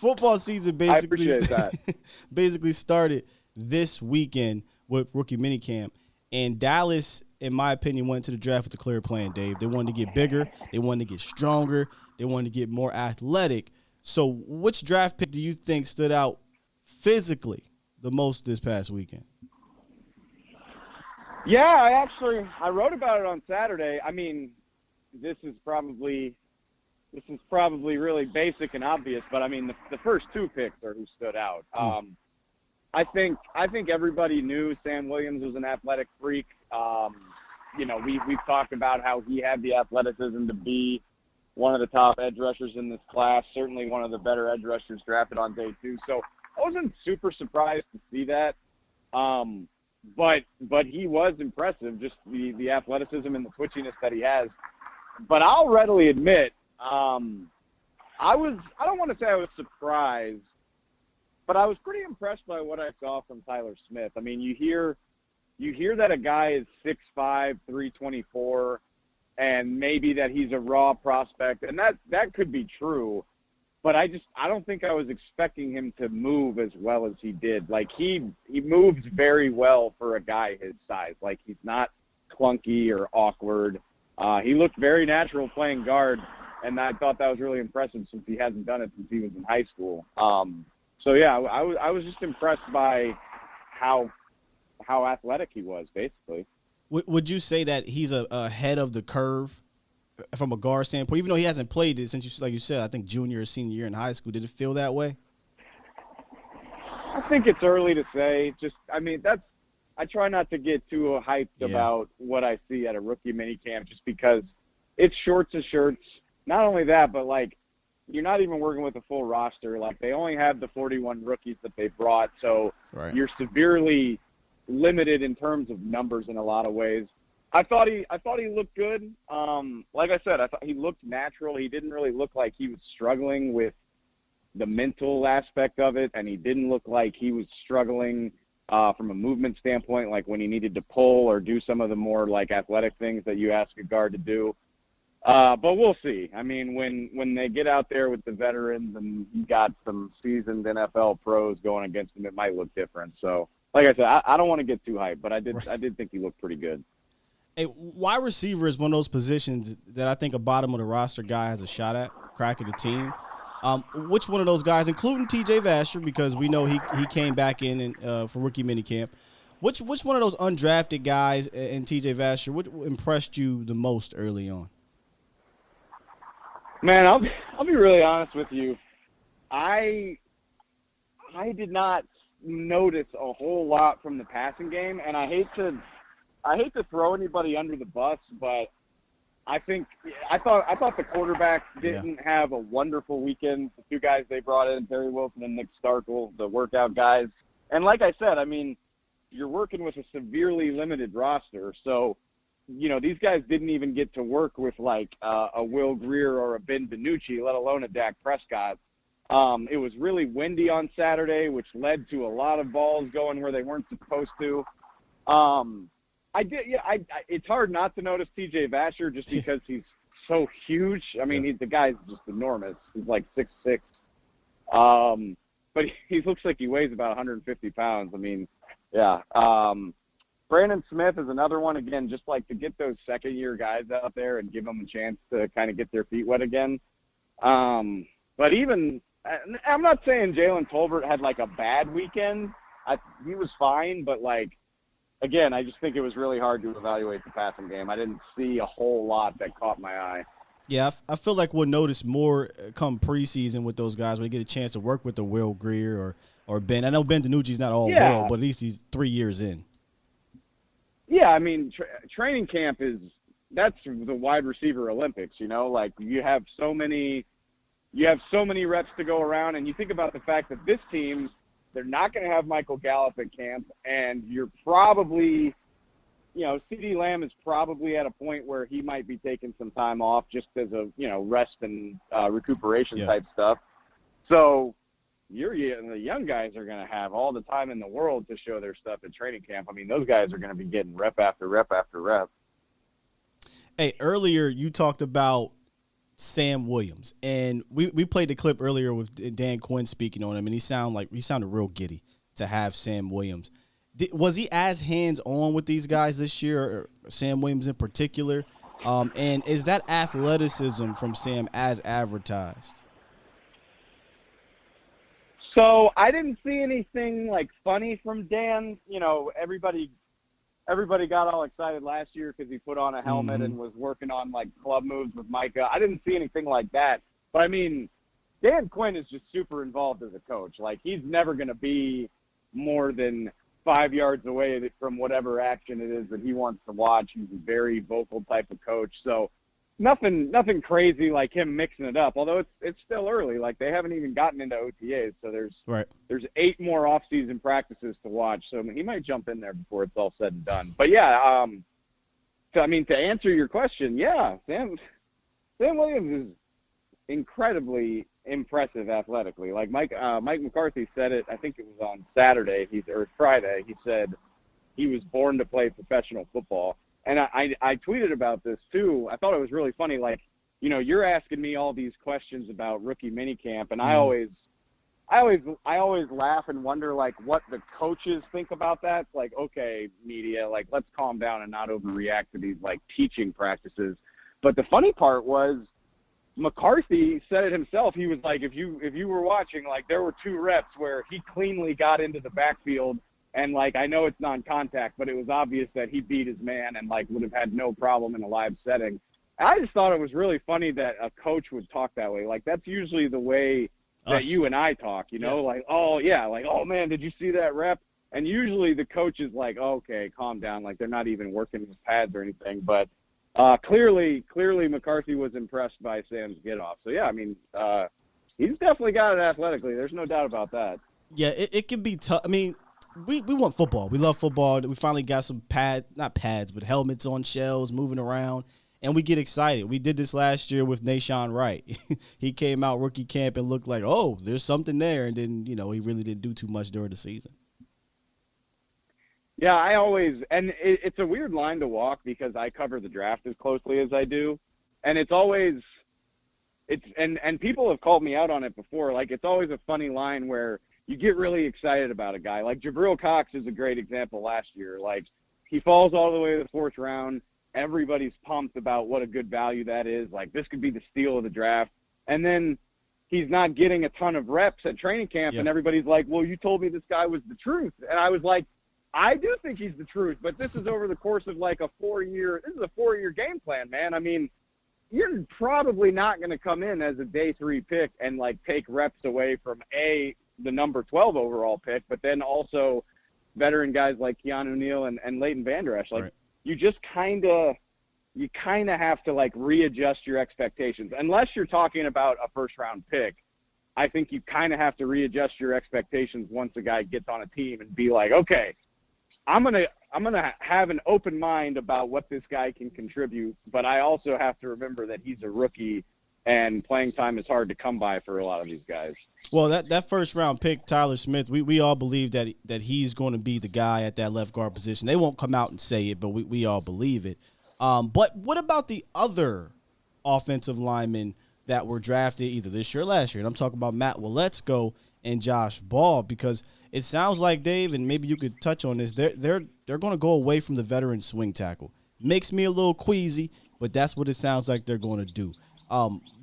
Football season basically started this weekend with Rookie Mini Camp, and Dallas, in my opinion, went to the draft with a clear plan, Dave. They wanted to get bigger, they wanted to get stronger, they wanted to get more athletic. So which draft pick do you think stood out physically the most this past weekend? Yeah, I wrote about it on Saturday. I mean, this is probably really basic and obvious, but I mean the first 2 picks are who stood out. I think everybody knew Sam Williams was an athletic freak. We've talked about how he had the athleticism to be one of the top edge rushers in this class, certainly one of the better edge rushers drafted on day 2. So I wasn't super surprised to see that. But he was impressive, just the athleticism and the twitchiness that he has. But I'll readily admit, I don't want to say I was surprised But I was pretty impressed by what I saw from Tyler Smith. I mean, you hear that a guy is 6'5", 324, and maybe that he's a raw prospect, and that could be true. But I don't think I was expecting him to move as well as he did. Like, he moves very well for a guy his size. Like, he's not clunky or awkward. He looked very natural playing guard, and I thought that was really impressive since he hasn't done it since he was in high school. So, yeah, I was just impressed by how athletic he was, basically. Would you say that he's ahead of the curve from a guard standpoint, even though he hasn't played it since, like you said, I think junior or senior year in high school? Did it feel that way? I think it's early to say. I try not to get too hyped about what I see at a rookie mini camp, just because it's shorts of shirts. Not only that, but like, you're not even working with a full roster. Like, they only have the 41 rookies that they brought, so you're severely limited in terms of numbers in a lot of ways. I thought he looked good. Like I said, I thought he looked natural. He didn't really look like he was struggling with the mental aspect of it, and he didn't look like he was struggling from a movement standpoint, like when he needed to pull or do some of the more like athletic things that you ask a guard to do. But we'll see. I mean, when they get out there with the veterans and you got some seasoned NFL pros going against him, it might look different. So, like I said, I don't want to get too hyped, but I did think he looked pretty good. Hey, wide receiver is one of those positions that I think a bottom of the roster guy has a shot at cracking the team. Which one of those guys, including T.J. Vasher, because we know he came back in for rookie mini camp. Which one of those undrafted guys and T.J. Vasher, what impressed you the most early on? Man, I'll be really honest with you. I did not notice a whole lot from the passing game, and I hate to throw anybody under the bus, but I thought the quarterback didn't have a wonderful weekend. The two guys they brought in, Terry Wilson and Nick Starkel, the workout guys. And like I said, I mean, you're working with a severely limited roster, so these guys didn't even get to work with like a Will Grier or a Ben DiNucci, let alone a Dak Prescott. It was really windy on Saturday, which led to a lot of balls going where they weren't supposed to. It's hard not to notice T.J. Vasher just because he's so huge. I mean, the guy's just enormous. He's like 6'6". But he looks like he weighs about 150 pounds. I mean, yeah. Brandon Smith is another one, again, just like to get those second-year guys out there and give them a chance to kind of get their feet wet again. But even – I'm not saying Jalen Tolbert had, like, a bad weekend. He was fine, but, like, again, I just think it was really hard to evaluate the passing game. I didn't see a whole lot that caught my eye. Yeah, I feel like we'll notice more come preseason with those guys when they get a chance to work with the Will Grier or Ben. I know Ben DiNucci's not all world, but at least he's 3 years in. Yeah, I mean, training camp that's the wide receiver Olympics, like you have so many reps to go around, and you think about the fact that this team, they're not going to have Michael Gallup at camp, and you're probably, CeeDee Lamb is probably at a point where he might be taking some time off just as a, rest and recuperation type stuff. So the young guys are going to have all the time in the world to show their stuff at training camp. I mean, those guys are going to be getting rep after rep after rep. Hey, earlier you talked about Sam Williams, and we played the clip earlier with Dan Quinn speaking on him, and he sounded real giddy to have Sam Williams. Was he as hands-on with these guys this year, or Sam Williams in particular? And is that athleticism from Sam as advertised? So I didn't see anything like funny from Dan. Everybody got all excited last year because he put on a helmet and was working on like club moves with Micah. I didn't see anything like that. But I mean, Dan Quinn is just super involved as a coach. Like, he's never going to be more than 5 yards away from whatever action it is that he wants to watch. He's a very vocal type of coach. So nothing crazy like him mixing it up, although it's still early. Like, they haven't even gotten into OTAs, so there's 8 more off-season practices to watch, so he might jump in there before it's all said and done. But yeah, to answer your question, yeah, Sam Williams is incredibly impressive athletically. Like Mike McCarthy said it, I think it was on Saturday or Friday. He said he was born to play professional football. And I tweeted about this too. I thought it was really funny. Like, you're asking me all these questions about rookie minicamp, and I always laugh and wonder like what the coaches think about that. It's like, okay, media, like let's calm down and not overreact to these like teaching practices. But the funny part was McCarthy said it himself. He was like, if you were watching, like there were 2 reps where he cleanly got into the backfield, and like I know it's non-contact, but it was obvious that he beat his man and like would have had no problem in a live setting. I just thought it was really funny that a coach would talk that way. Like that's usually the way that you and I talk, like, oh yeah, like, oh man, did you see that rep? And usually the coach is like, okay, calm down, like they're not even working with pads or anything. But clearly McCarthy was impressed by Sam's get-off. So yeah, I mean, he's definitely got it athletically. There's no doubt about that. Yeah, it can be tough. I mean, we want football. We love football. We finally got some not pads, but helmets on shelves, moving around, and we get excited. We did this last year with Nashawn Wright. He came out rookie camp and looked like, oh, there's something there, and then, he really didn't do too much during the season. Yeah, it's a weird line to walk because I cover the draft as closely as I do, and and people have called me out on it before. Like, it's always a funny line where you get really excited about a guy. Like Jabril Cox is a great example last year. Like, he falls all the way to the 4th round. Everybody's pumped about what a good value that is. Like, this could be the steal of the draft. And then he's not getting a ton of reps at training camp, and everybody's like, well, you told me this guy was the truth. And I was like, I do think he's the truth, but this is over the course of like a 4-year game plan, man. I mean, you're probably not going to come in as a day 3 pick and like take reps away from the number 12 overall pick, but then also veteran guys like Keanu Neal and Leighton Vander Esch. Like, you just kind of have to like readjust your expectations. Unless you're talking about a 1st-round pick, I think you kind of have to readjust your expectations once a guy gets on a team and be like, okay, I'm gonna have an open mind about what this guy can contribute, but I also have to remember that he's a rookie and playing time is hard to come by for a lot of these guys. Well, that 1st-round pick, Tyler Smith, we all believe that he's going to be the guy at that left guard position. They won't come out and say it, but we all believe it. But what about the other offensive linemen that were drafted either this year or last year? And I'm talking about Matt Waletzko and Josh Ball, because it sounds like, Dave, and maybe you could touch on this, they're going to go away from the veteran swing tackle. Makes me a little queasy, but that's what it sounds like they're going to do.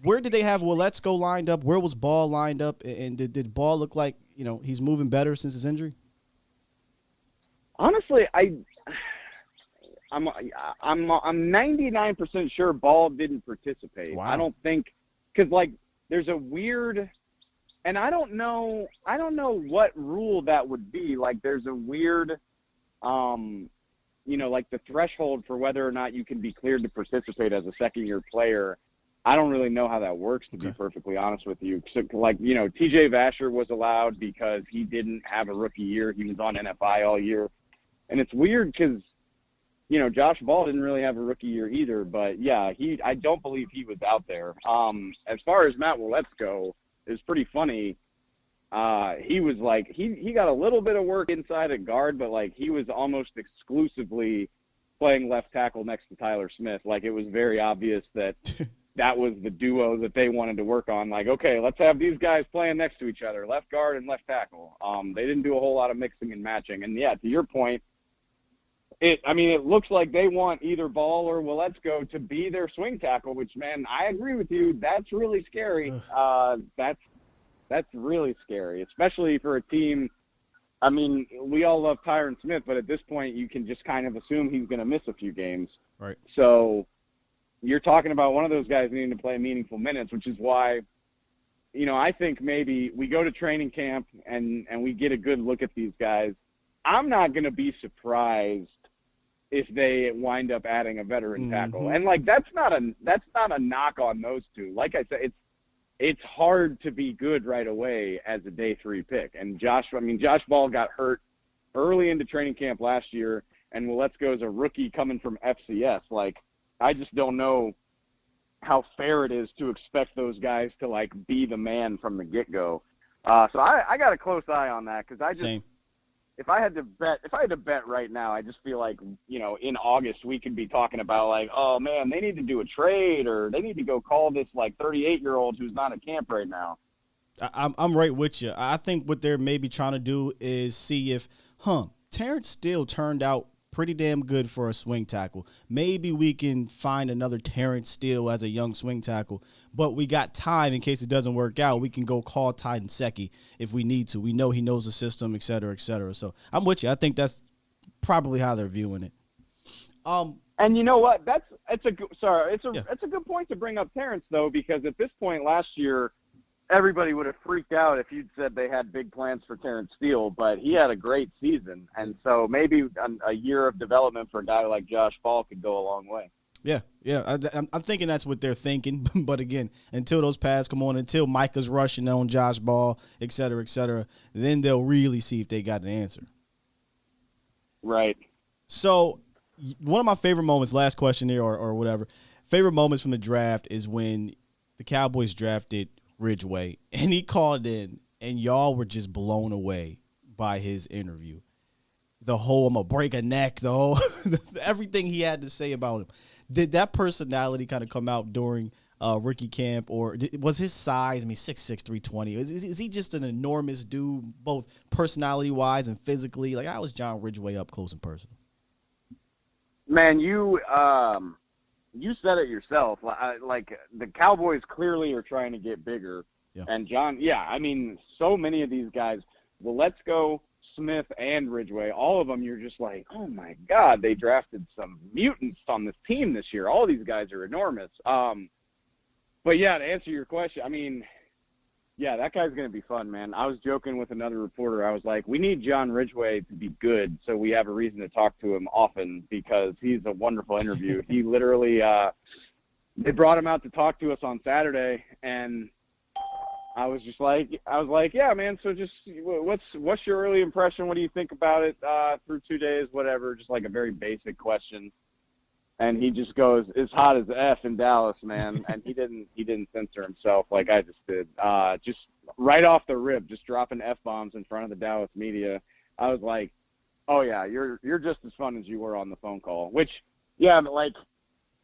Where did they have Waletzko lined up? Where was Ball lined up? And did Ball look like, he's moving better since his injury? Honestly, I'm 99% sure Ball didn't participate. Wow. I don't think, because like there's a weird, and I don't know what rule that would be. Like there's a weird, like the threshold for whether or not you can be cleared to participate as a 2nd-year player. I don't really know how that works, to be perfectly honest with you. So, like, TJ Vasher was allowed because he didn't have a rookie year. He was on NFI all year. And it's weird because, Josh Ball didn't really have a rookie year either. But, yeah, I don't believe he was out there. As far as Matt Waletzko, it was pretty funny. He was like, he got a little bit of work inside at guard, but, like, he was almost exclusively playing left tackle next to Tyler Smith. Like, it was very obvious that that was the duo that they wanted to work on. Like, okay, let's have these guys playing next to each other, left guard and left tackle. They didn't do a whole lot of mixing and matching. And, yeah, to your point, it looks like they want either Ball or Waletzko to be their swing tackle, which, man, I agree with you. That's really scary. That's really scary, especially for a team. I mean, we all love Tyron Smith, but at this point you can just kind of assume he's going to miss a few games. Right. So you're talking about one of those guys needing to play meaningful minutes, which is why, I think maybe we go to training camp and we get a good look at these guys. I'm not going to be surprised if they wind up adding a veteran tackle. And like, that's not a knock on those two. Like I said, it's hard to be good right away as a day 3 pick. And Josh Ball got hurt early into training camp last year, and Waletzko is a rookie coming from FCS. Like, I just don't know fair it is to expect those guys to like be the man from the get-go. So I got a close eye on that because I just Same. if I had to bet right now, I just feel like, in August we could be talking about like, oh man, they need to do a trade or they need to go call this like 38-year-old who's not at camp right now. I'm right with you. I think what they're maybe trying to do is see if, Terrence Steele turned out pretty damn good for a swing tackle. Maybe we can find another Terrence Steele as a young swing tackle, but we got time in case it doesn't work out. We can go call Ty Nsekhe if we need to. We know he knows the system, et cetera, et cetera. So I'm with you. I think that's probably how they're viewing it. And you know what? It's a good point to bring up Terrence though, because at this point last year, everybody would have freaked out if you'd said they had big plans for Terrence Steele, but he had a great season. And so maybe a year of development for a guy like Josh Ball could go a long way. Yeah. I'm thinking that's what they're thinking. But again, until those pads come on, until Micah's rushing on Josh Ball, et cetera, then they'll really see if they got an answer. Right. So one of my favorite moments, last question here or whatever, favorite moments from the draft is when the Cowboys drafted Ridgeway, and he called in, and y'all were just blown away by his interview. The whole, I'm going to break a neck, the whole, everything he had to say about him. Did that personality kind of come out during rookie camp, or was his size, 6'6", 320, is he just an enormous dude, both personality-wise and physically? Like, how was John Ridgeway up close and personal? Man, you said it yourself. Like the Cowboys clearly are trying to get bigger. Yeah. And John, so many of these guys, Let's Go, Smith, and Ridgeway, all of them, you're just like, oh my God, they drafted some mutants on this team this year. All these guys are enormous. But yeah, to answer your question, that guy's going to be fun, man. I was joking with another reporter. I was like, we need John Ridgeway to be good so we have a reason to talk to him often because he's a wonderful interview. He literally they brought him out to talk to us on Saturday, and I was like, yeah, man, so just what's your early impression? What do you think about it through 2 days, whatever, just like a very basic question. And he just goes, it's hot as F in Dallas, man. And he didn't censor himself like I just did. Just right off the rip, just dropping F-bombs in front of the Dallas media. I was like, oh yeah, you're just as fun as you were on the phone call. Which, yeah, but like,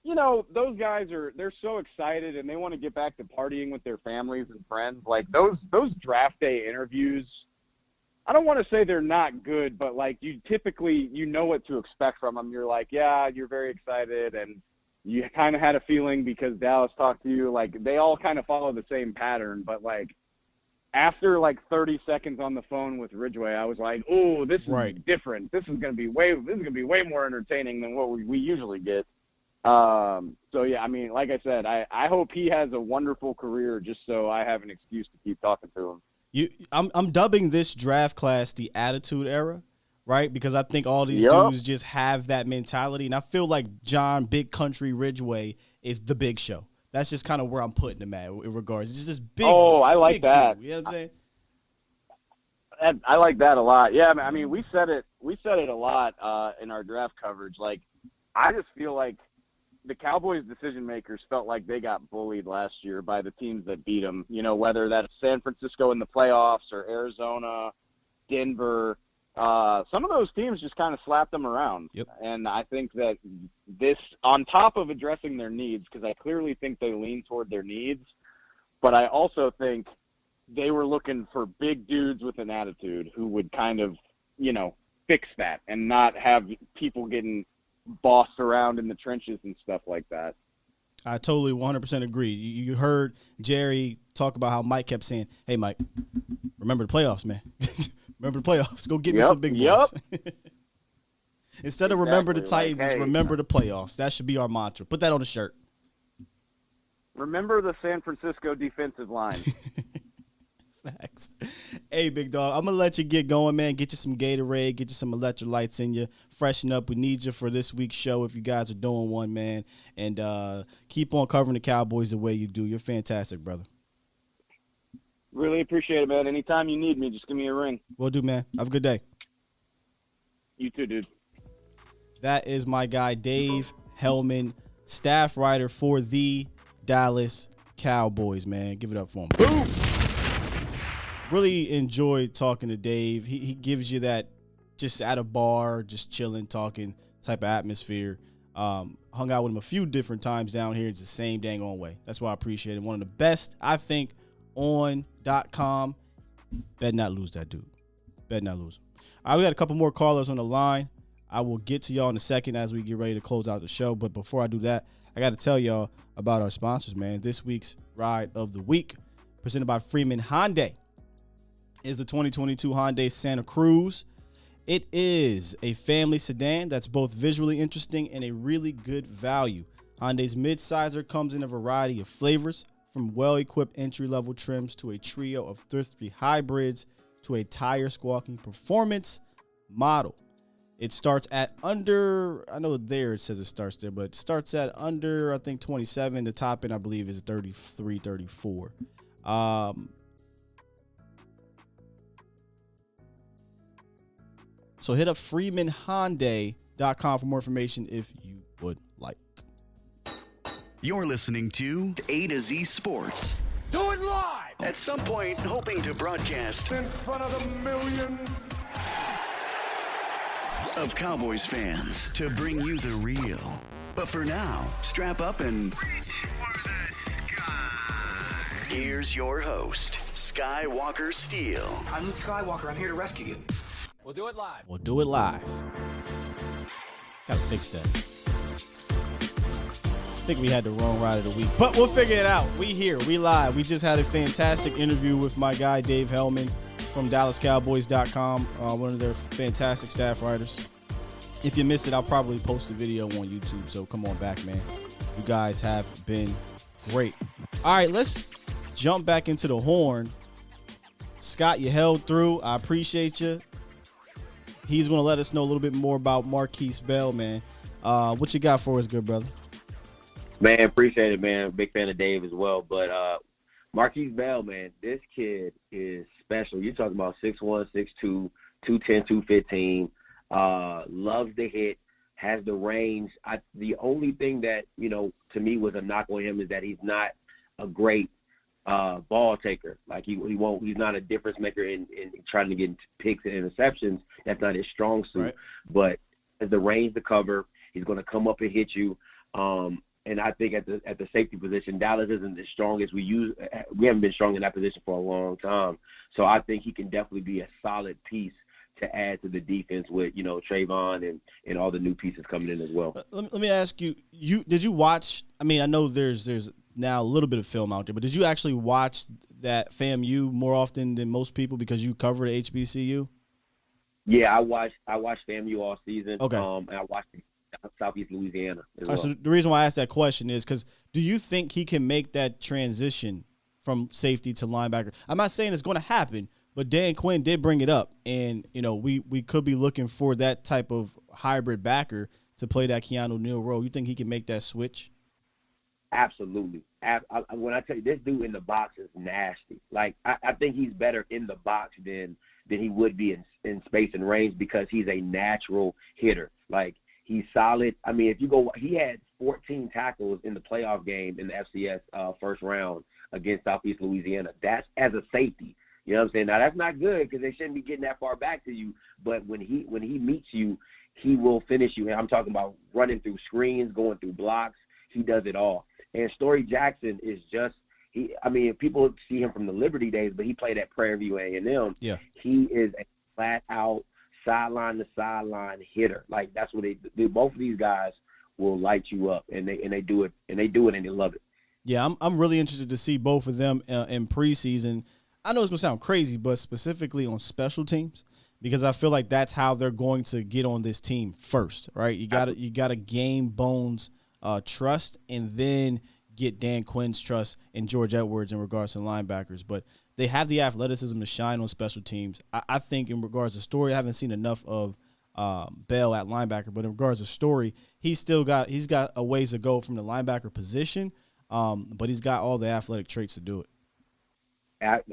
those guys they're so excited and they want to get back to partying with their families and friends. Like those draft day interviews, I don't want to say they're not good, but like you typically, what to expect from them. You're like, yeah, you're very excited. And you kind of had a feeling because Dallas talked to you, like they all kind of follow the same pattern. But like after like 30 seconds on the phone with Ridgeway, I was like, oh, this is different. This is going to be way more entertaining than what we usually get. So yeah, like I said, I hope he has a wonderful career just so I have an excuse to keep talking to him. I'm dubbing this draft class the attitude era, right? Because I think all these dudes just have that mentality. And I feel like John Big Country Ridgeway is the big show. That's just kind of where I'm putting him at in regards. It's just this big. Oh, I like that. Dude, you know what I'm saying? I like that a lot. Yeah, we said it a lot in our draft coverage. Like, I just feel like the Cowboys decision makers felt like they got bullied last year by the teams that beat them, whether that's San Francisco in the playoffs or Arizona, Denver. Some of those teams just kind of slapped them around. Yep. And I think that this, on top of addressing their needs, because I clearly think they lean toward their needs, but I also think they were looking for big dudes with an attitude who would kind of, fix that and not have people getting bossed around in the trenches and stuff like that. I totally 100% agree. You heard Jerry talk about how Mike kept saying, hey, Mike, remember the playoffs, man. Remember the playoffs. Go get me some big boys. Instead of remember the Titans, like, hey, remember the playoffs. That should be our mantra. Put that on the shirt. Remember the San Francisco defensive line. Facts. Hey, big dog, I'm going to let you get going, man. Get you some Gatorade, get you some electrolytes in you. Freshen up. We need you for this week's show if you guys are doing one, man. And keep on covering the Cowboys the way you do. You're fantastic, brother. Really appreciate it, man. Anytime you need me, just give me a ring. Will do, man. Have a good day. You too, dude. That is my guy, Dave Helman, staff writer for the Dallas Cowboys, man. Give it up for them. Boom! Really enjoyed talking to Dave. He gives you that just at a bar, just chilling, talking type of atmosphere. Hung out with him a few different times down here. It's the same dang on way. That's why I appreciate it. One of the best, I think, on.com. Bet not lose that dude. Bet not lose him. All right, we got a couple more callers on the line. I will get to y'all in a second as we get ready to close out the show. But before I do that, I got to tell y'all about our sponsors, man. This week's Ride of the Week, presented by Freeman Hyundai, is the 2022 Hyundai Santa Cruz. It is a family sedan that's both visually interesting and a really good value. Hyundai's midsizer comes in a variety of flavors, from well-equipped entry-level trims to a trio of thrifty hybrids to a tire-squawking performance model. It starts at under, I know there it says it starts there, but it starts at under, I think, 27. The top end, I believe, is 33, 34. So hit up freemanhyundai.com for more information if you would like. You're listening to A to Z Sports. Do it live! At some point, hoping to broadcast In front of the millions of Cowboys fans to bring you the real. But for now, strap up and here's your host, Skywalker Steele. I'm Luke Skywalker. I'm here to rescue you. We'll do it live. Gotta fix that. I think we had the wrong ride of the week, but we'll figure it out. We here, we live. We just had a fantastic interview with my guy, Dave Helman from DallasCowboys.com, one of their fantastic staff writers. If you missed it, I'll probably post a video on YouTube, so come on back, man. You guys have been great. All right, let's jump back into the horn. Scott, you held through. I appreciate you. He's going to let us know a little bit more about Marquise Bell, man. What you got for us, good brother? Man, appreciate it, man. Big fan of Dave as well. But Marquise Bell, man, this kid is special. You're talking about 6'1", 6'2", 210, 215. Loves the hit, has the range. The only thing that, to me was a knock on him is that he's not a great ball taker. Like he's not a difference maker in trying to get picks and interceptions. That's not his strong suit. Right. But has the range to cover. He's going to come up and hit you. And I think at the safety position, Dallas isn't as strong as we haven't been strong in that position for a long time. So I think he can definitely be a solid piece to add to the defense with, Trayvon and all the new pieces coming in as well. Let me ask you, did you watch, I know there's now a little bit of film out there, but did you actually watch that FAMU more often than most people because you covered HBCU? Yeah, I watched FAMU all season. Okay. And I watched Southeast Louisiana as well. So the reason why I asked that question is because do you think he can make that transition from safety to linebacker? I'm not saying it's going to happen, but Dan Quinn did bring it up, and we could be looking for that type of hybrid backer to play that Keanu Neal role. You think he can make that switch? Absolutely. When I tell you, this dude in the box is nasty. Like I think he's better in the box than he would be in space and range because he's a natural hitter. Like he's solid. If you go, he had 14 tackles in the playoff game in the FCS first round against Southeast Louisiana. That's as a safety. You know what I'm saying? Now that's not good because they shouldn't be getting that far back to you. But when he meets you, he will finish you. And I'm talking about running through screens, going through blocks. He does it all. And Story Jackson is just people see him from the Liberty days, but he played at Prairie View A&M. Yeah. He is a flat out sideline to sideline hitter. Like that's what they do. Both of these guys will light you up, and they do it and they love it. Yeah, I'm really interested to see both of them in preseason. I know it's gonna sound crazy, but specifically on special teams, because I feel like that's how they're going to get on this team first, right? You gotta game Bones trust, and then get Dan Quinn's trust and George Edwards in regards to linebackers. But they have the athleticism to shine on special teams. I think in regards to Story, I haven't seen enough of Bell at linebacker, but in regards to Story, he's got a ways to go from the linebacker position, but he's got all the athletic traits to do it.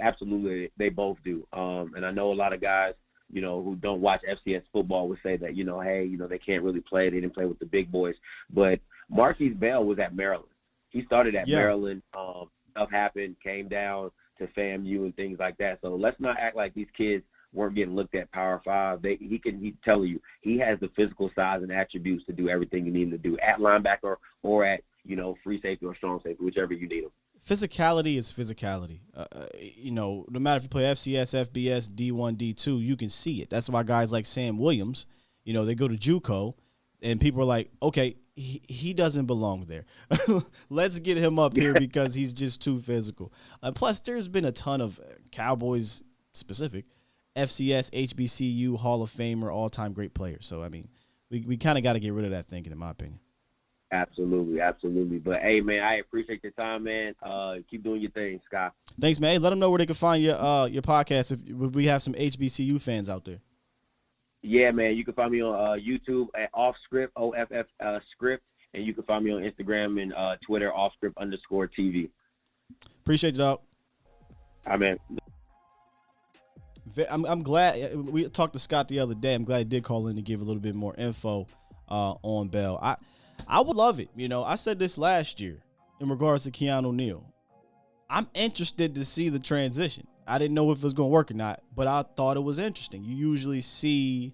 Absolutely, they both do. And I know a lot of guys, who don't watch FCS football would say that, hey, they can't really play. They didn't play with the big boys. But Marquise Bell was at Maryland. He started at Yeah. Maryland. Stuff happened, came down to FAMU and things like that. So let's not act like these kids weren't getting looked at Power 5. He's telling you he has the physical size and attributes to do everything you need him to do at linebacker or at free safety or strong safety, whichever you need him. Physicality is physicality. No matter if you play FCS, FBS, D1, D2, you can see it. That's why guys like Sam Williams, they go to JUCO, and people are like, okay, he doesn't belong there. Let's get him up here because he's just too physical. Plus, there's been a ton of Cowboys specific FCS, HBCU, Hall of Famer, all-time great players. So, I mean, we kind of got to get rid of that thinking, in my opinion. Absolutely, absolutely. But, hey, man, I appreciate your time, man. Keep doing your thing, Scott. Thanks, man. Hey, let them know where they can find your podcast if we have some HBCU fans out there. Yeah, man, you can find me on YouTube at OffScript, OFF script, and you can find me on Instagram and Twitter, offscript_TV. Appreciate you, dog. All right, man. I'm glad we talked to Scott the other day. I'm glad he did call in to give a little bit more info on Bell. I would love it. I said this last year in regards to Keanu Neal. I'm interested to see the transition. I didn't know if it was going to work or not, but I thought it was interesting. You usually see,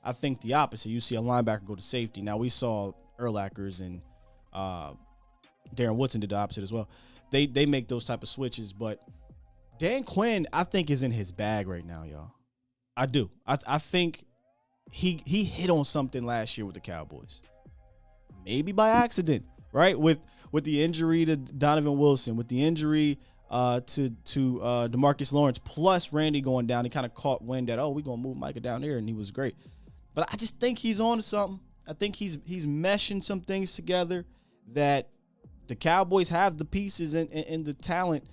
I think, the opposite. You see a linebacker go to safety. Now, we saw Urlachers and Darren Woodson did the opposite as well. They make those type of switches, but Dan Quinn, I think, is in his bag right now, y'all. I do. I think he hit on something last year with the Cowboys. Maybe by accident, right? With the injury to Donovan Wilson, with the injury to DeMarcus Lawrence, plus Randy going down, he kind of caught wind that, we're going to move Micah down there, and he was great. But I just think he's on to something. I think he's meshing some things together that the Cowboys have the pieces and the talent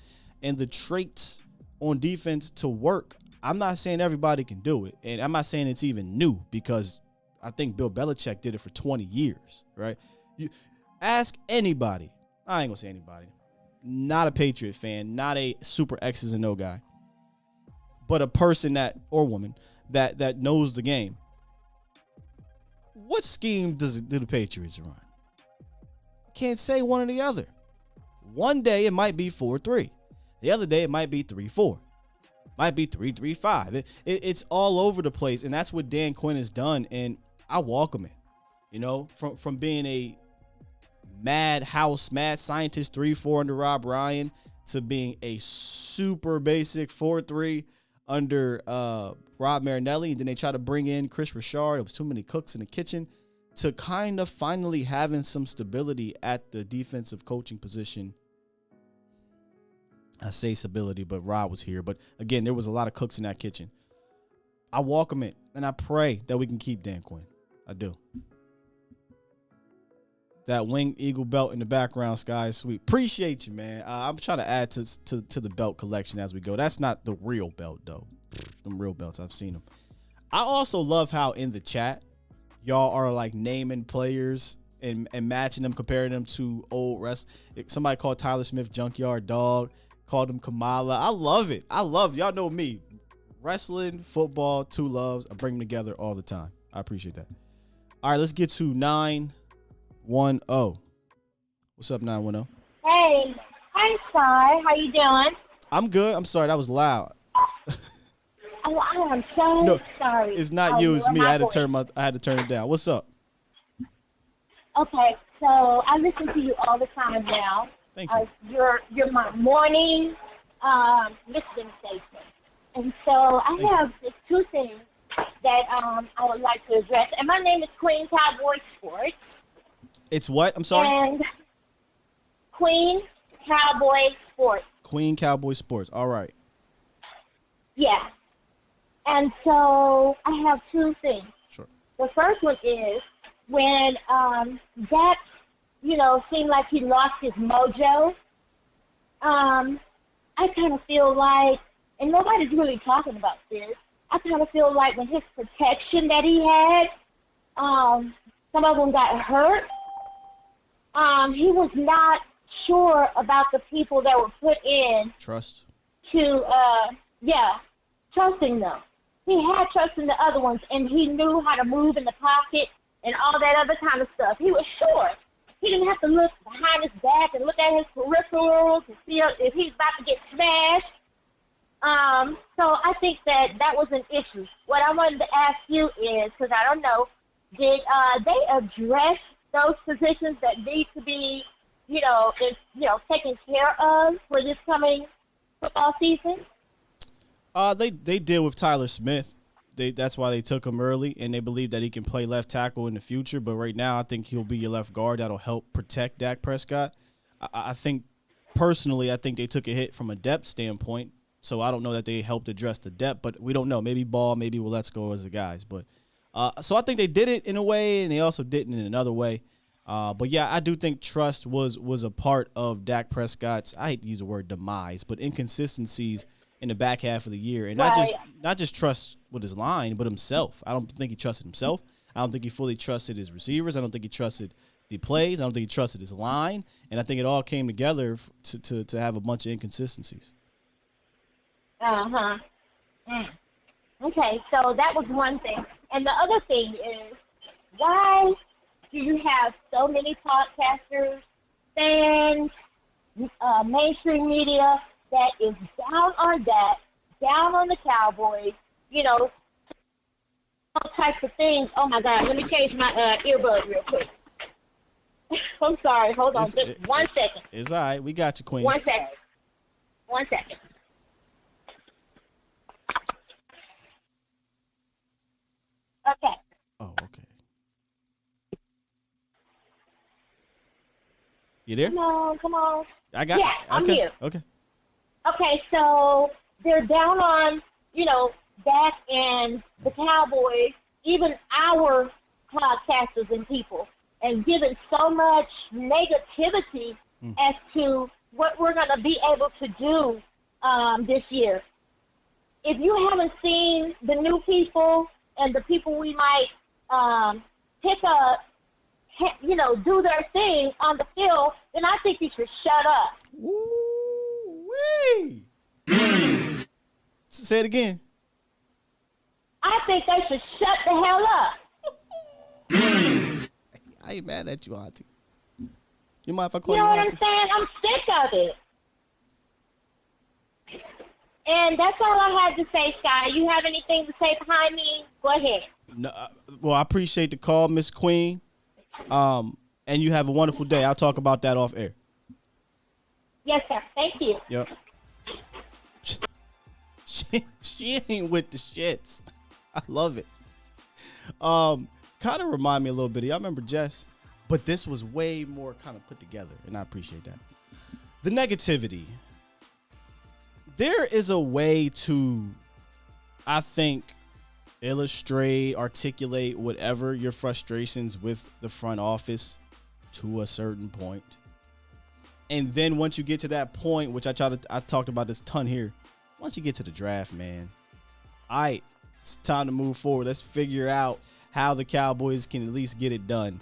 and the traits on defense to work. I'm not saying everybody can do it, and I'm not saying it's even new because I think Bill Belichick did it for 20 years, right? You ask anybody. I ain't going to say anybody. Not a Patriot fan, not a super X's and O guy, but a person or woman that knows the game. What scheme do the Patriots run? Can't say one or the other. One day it might be 4-3. The other day it might be 3-4. Might be 3-3-5. It's all over the place, and that's what Dan Quinn has done, and I welcome it. From being a mad scientist 3-4 under Rob Ryan to being a super basic 4-3 under Rob Marinelli, and then they try to bring in Chris Richard. It was too many cooks in the kitchen, to kind of finally having some stability at the defensive coaching position. I say stability, but Rob was here. But again, there was a lot of cooks in that kitchen. I welcome it, and I pray that we can keep Dan Quinn. I do. That winged eagle belt in the background, Sky is sweet. Appreciate you, man. I'm trying to add to the belt collection as we go. That's not the real belt, though. Them real belts, I've seen them. I also love how in the chat, y'all are like naming players and matching them, comparing them to old wrestlers. Somebody called Tyler Smith Junkyard Dog, called him Kamala. I love it. Y'all know me. Wrestling, football, two loves. I bring them together all the time. I appreciate that. All right, let's get to 910. What's up, 910? Hey. Hi, Sky. How you doing? I'm good. I'm sorry. That was loud. Oh, I am so sorry. It's not you. It's me. I had to turn it down. What's up? Okay, so I listen to you all the time now. Thank you. You're my morning listening station. And so I have two things that I would like to address. And my name is Queen Cowboys Sports. It's what? I'm sorry? And Queen Cowboys Sports. Queen Cowboys Sports. All right. Yeah. And so I have two things. Sure. The first one is when that, seemed like he lost his mojo, I kind of feel like, and nobody's really talking about this, I kind of feel like when his protection that he had, some of them got hurt, he was not sure about the people that were put in. Trust. Trusting them. He had trust in the other ones, and he knew how to move in the pocket and all that other kind of stuff. He was sure. he didn't have to look behind his back and look at his peripherals to see if he's about to get smashed. So I think that was an issue. What I wanted to ask you is, because I don't know, did they address those positions that need to be, taken care of for this coming football season? They deal with Tyler Smith. That's why they took him early, and they believe that he can play left tackle in the future. But right now, I think he'll be your left guard. That'll help protect Dak Prescott. I think, personally, I think they took a hit from a depth standpoint. So I don't know that they helped address the depth, but we don't know. Maybe Ball, maybe let's go as the guys. But so I think they did it in a way, and they also didn't in another way. But yeah, I do think trust was a part of Dak Prescott's, I hate to use the word demise, but inconsistencies in the back half of the year, and not just trust with his line, but himself. I don't think he trusted himself. I don't think he fully trusted his receivers. I don't think he trusted the plays. I don't think he trusted his line, and I think it all came together to have a bunch of inconsistencies. Okay, so that was one thing, and the other thing is, why do you have so many podcasters, fans, mainstream media that is down on Dak, down on the Cowboys, all types of things? Oh, my God. Let me change my earbud real quick. I'm sorry. Hold on. Just 1 second. It's all right. We got you, Queen. 1 second. 1 second. Okay. Oh, okay. You there? Come on. I got. Yeah, I'm here. Okay. Okay, so they're down on, Dak and the Cowboys, even our podcasters and people, and giving so much negativity as to what we're going to be able to do this year. If you haven't seen the new people and the people we might pick up, do their thing on the field, then I think you should shut up. Woo-wee. Say it again. I think they should shut the hell up. I ain't mad at you, Auntie. You mind if I call you you know Auntie? What I'm saying? I'm sick of it. And that's all I had to say, Sky. You have anything to say behind me? Go ahead. No, well, I appreciate the call, Miss Queen. And you have a wonderful day. I'll talk about that off air. Yes, sir. Thank you. Yep. She ain't with the shits. I love it. Kind of remind me a little bit. Y'all remember Jess? But this was way more kind of put together, and I appreciate that. The negativity. There is a way to, I think, illustrate, articulate whatever your frustrations with the front office to a certain point. And then once you get to that point, which I talked about this ton here, once you get to the draft, man, all right, it's time to move forward. Let's figure out how the Cowboys can at least get it done.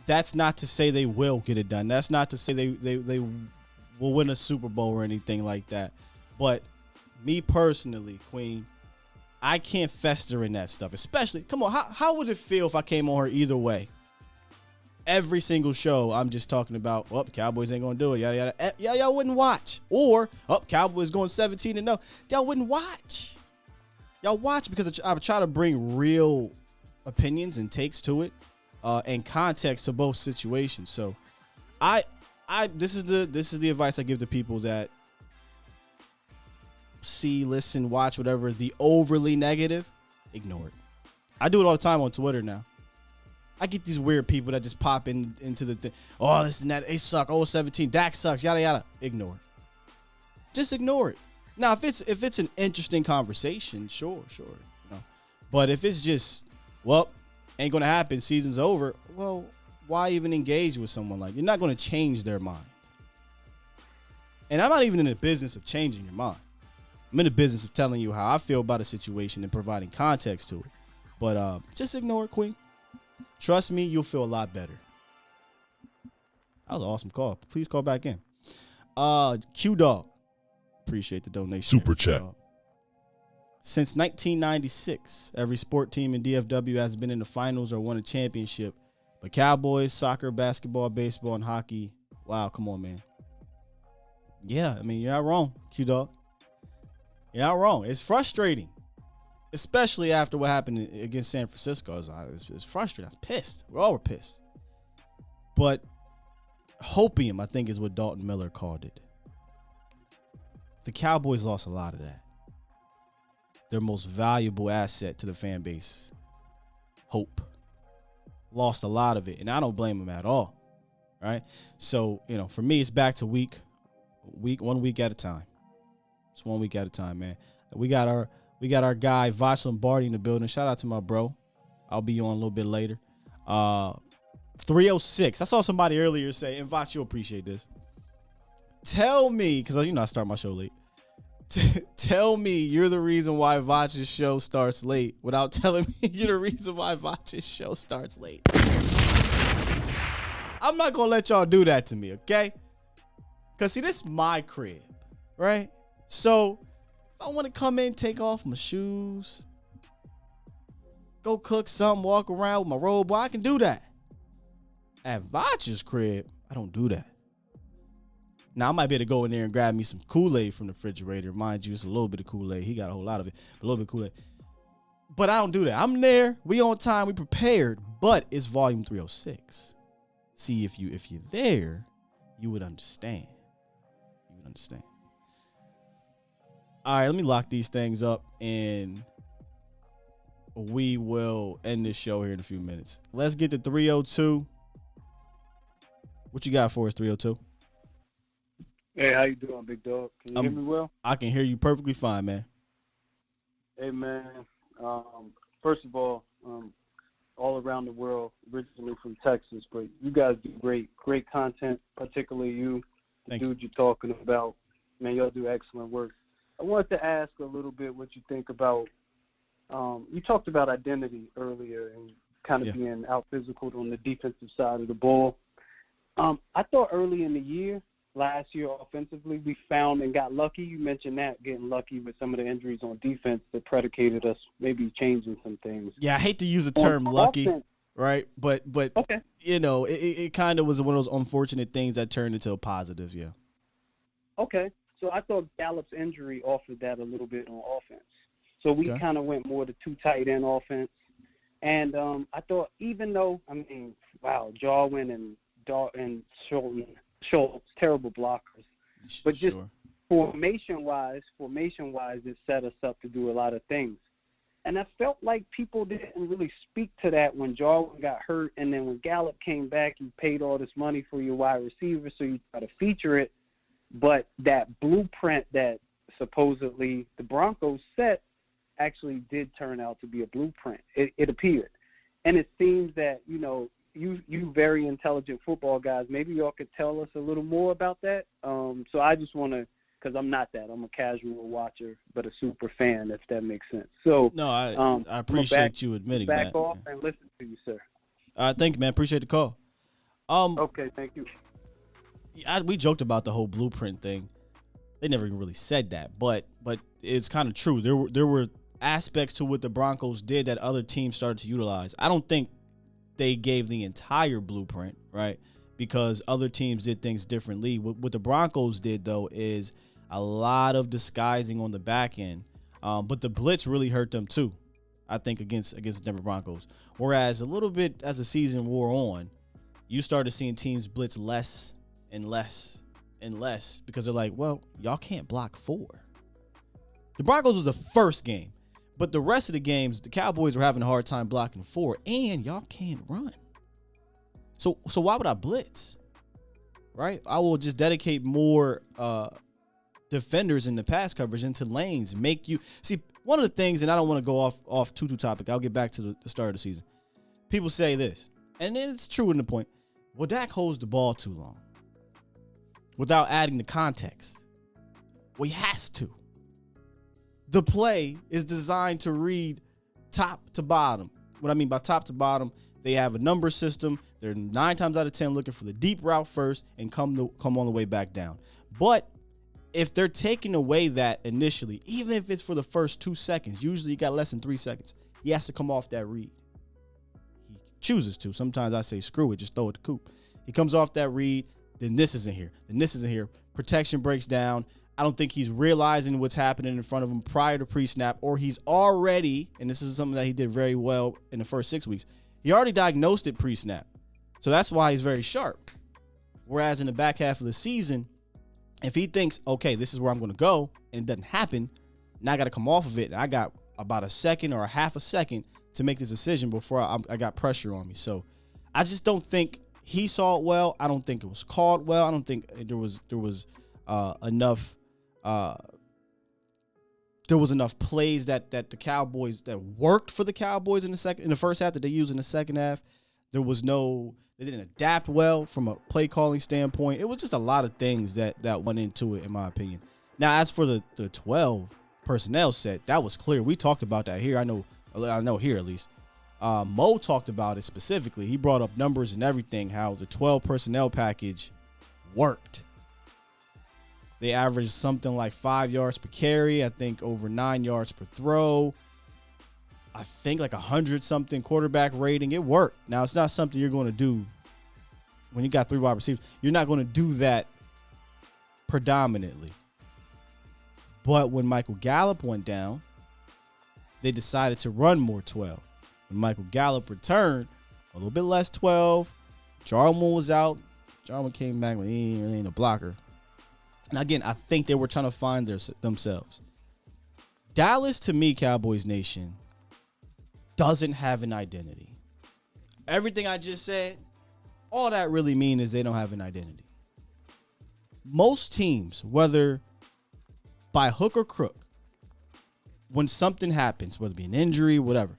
That's not to say they will get it done. That's not to say they will win a Super Bowl or anything like that. But me personally, Queen, I can't fester in that stuff. Especially, come on, how would it feel if I came on her either way? Every single show, I'm just talking about, well, Cowboys ain't going to do it, yada, yada. Y'all wouldn't watch. Or, Cowboys going 17-0. Y'all wouldn't watch. Y'all watch because I try to bring real opinions and takes to it and context to both situations. So, this is the advice I give to people that see, listen, watch, whatever, the overly negative, ignore it. I do it all the time on Twitter now. I get these weird people that just pop into the thing. Oh, this and that. They suck. Oh, 17. Dak sucks. Yada, yada. Ignore it. Just ignore it. Now, if it's an interesting conversation, sure. But if it's just, well, ain't going to happen, season's over, well, why even engage with someone like that? You're not going to change their mind. And I'm not even in the business of changing your mind. I'm in the business of telling you how I feel about a situation and providing context to it. But just ignore it, Queen. Trust me, you'll feel a lot better. That was an awesome call. Please call back in. Q-Dog. Appreciate the donation. Super chat. Since 1996, every sport team in DFW has been in the finals or won a championship. But Cowboys, soccer, basketball, baseball, and hockey, wow, come on, man. Yeah, I mean, you're not wrong, Q-Dog. You're not wrong. It's frustrating, especially after what happened against San Francisco. It's frustrating. I was pissed. We all were pissed. But hopium, I think, is what Dalton Miller called it. The Cowboys lost a lot of that. Their most valuable asset to the fan base, hope. Lost a lot of it, and I don't blame them at all. Right? So, for me, it's back to 1 week at a time. It's 1 week at a time, man. We got our guy Voch Lombardi in the building. Shout out to my bro. I'll be on a little bit later. 306. I saw somebody earlier say, and Voch, you'll appreciate this. Tell me, because I start my show late. Tell me you're the reason why Voch's show starts late without telling me you're the reason why Voch's show starts late. I'm not going to let y'all do that to me, okay? Because, see, this is my crib, right? So, if I want to come in, take off my shoes, go cook something, walk around with my robe, well, I can do that. At Voch's crib, I don't do that. Now, I might be able to go in there and grab me some Kool-Aid from the refrigerator. Mind you, it's a little bit of Kool-Aid. He got a whole lot of it, but a little bit of Kool-Aid. But I don't do that. I'm there. We on time. We prepared. But it's volume 306. See, if you're there, you would understand. You would understand. All right, let me lock these things up, and we will end this show here in a few minutes. Let's get to 302. What you got for us, 302? Hey, how you doing, big dog? Can you hear me well? I can hear you perfectly fine, man. Hey, man. First of all around the world, originally from Texas, but you guys do great content, particularly you, the dude you're talking about. Man, y'all do excellent work. I wanted to ask a little bit what you think about, you talked about identity earlier and kind of being out physical on the defensive side of the ball. I thought early in the year, last year offensively, we found and got lucky. You mentioned that, getting lucky with some of the injuries on defense that predicated us maybe changing some things. Yeah, I hate to use the term lucky, right? But okay. It kind of was one of those unfortunate things that turned into a positive, yeah. Okay. So I thought Gallup's injury offered that a little bit on offense. So we kind of went more to two tight end offense. And I thought even though, Jarwin and Schultz, terrible blockers. But just formation-wise, it set us up to do a lot of things. And I felt like people didn't really speak to that when Jarwin got hurt, and then when Gallup came back, you paid all this money for your wide receiver, so you try to feature it. But that blueprint that supposedly the Broncos set actually did turn out to be a blueprint. It appeared. And it seems that, you very intelligent football guys, maybe y'all could tell us a little more about that. So I just want to, because I'm not that. I'm a casual watcher, but a super fan, if that makes sense. So no, I appreciate you admitting that. Back off and listen to you, sir. Thank you, man. Appreciate the call. Okay, thank you. We joked about the whole blueprint thing. They never even really said that, but it's kind of true. There were aspects to what the Broncos did that other teams started to utilize. I don't think they gave the entire blueprint, right? Because other teams did things differently. What the Broncos did, though, is a lot of disguising on the back end. But the blitz really hurt them, too, I think, against the Denver Broncos. Whereas a little bit as the season wore on, you started seeing teams blitz less and less and less because they're like, well, y'all can't block 4. The Broncos was the first game. But the rest of the games, the Cowboys were having a hard time blocking 4, and y'all can't run. So why would I blitz? Right? I will just dedicate more defenders in the pass coverage into lanes. Make you see one of the things, and I don't want to go off too topic. I'll get back to the start of the season. People say this, and it's true in the point. Well, Dak holds the ball too long without adding the context. Well, he has to. The play is designed to read top to bottom. What I mean by top to bottom, they have a number system. They're 9 times out of 10 looking for the deep route first and come on the way back down. But if they're taking away that initially, even if it's for the first 2 seconds, usually you got less than 3 seconds, he has to come off that read. He chooses to. Sometimes I say, screw it, just throw it to Coop. He comes off that read, then this isn't here. Then this isn't here. Protection breaks down. I don't think he's realizing what's happening in front of him prior to pre-snap, or he's already, and this is something that he did very well in the first 6 weeks, he already diagnosed it pre-snap. So that's why he's very sharp. Whereas in the back half of the season, if he thinks, okay, this is where I'm going to go, and it doesn't happen, now I got to come off of it, and I got about a second or a half a second to make this decision before I got pressure on me. So I just don't think he saw it well. I don't think it was called well. I don't think there was enough plays that the Cowboys that worked for the Cowboys in the first half that they used in the second half. They didn't adapt well from a play calling standpoint. It was just a lot of things that went into it, in my opinion. Now, as for the 12 personnel set, that was clear. We talked about that here. I know here at least. Mo talked about it specifically. He brought up numbers and everything, how the 12 personnel package worked. They averaged something like 5 yards per carry. I think over 9 yards per throw. I think like 100-something quarterback rating. It worked. Now, it's not something you're going to do when you got 3 wide receivers. You're not going to do that predominantly. But when Michael Gallup went down, they decided to run more 12. When Michael Gallup returned, a little bit less 12. Jarwin was out. Jarwin came back when he really ain't a blocker. And again, I think they were trying to find themselves. Dallas, to me, Cowboys Nation, doesn't have an identity. Everything I just said, all that really means is they don't have an identity. Most teams, whether by hook or crook, when something happens, whether it be an injury, whatever,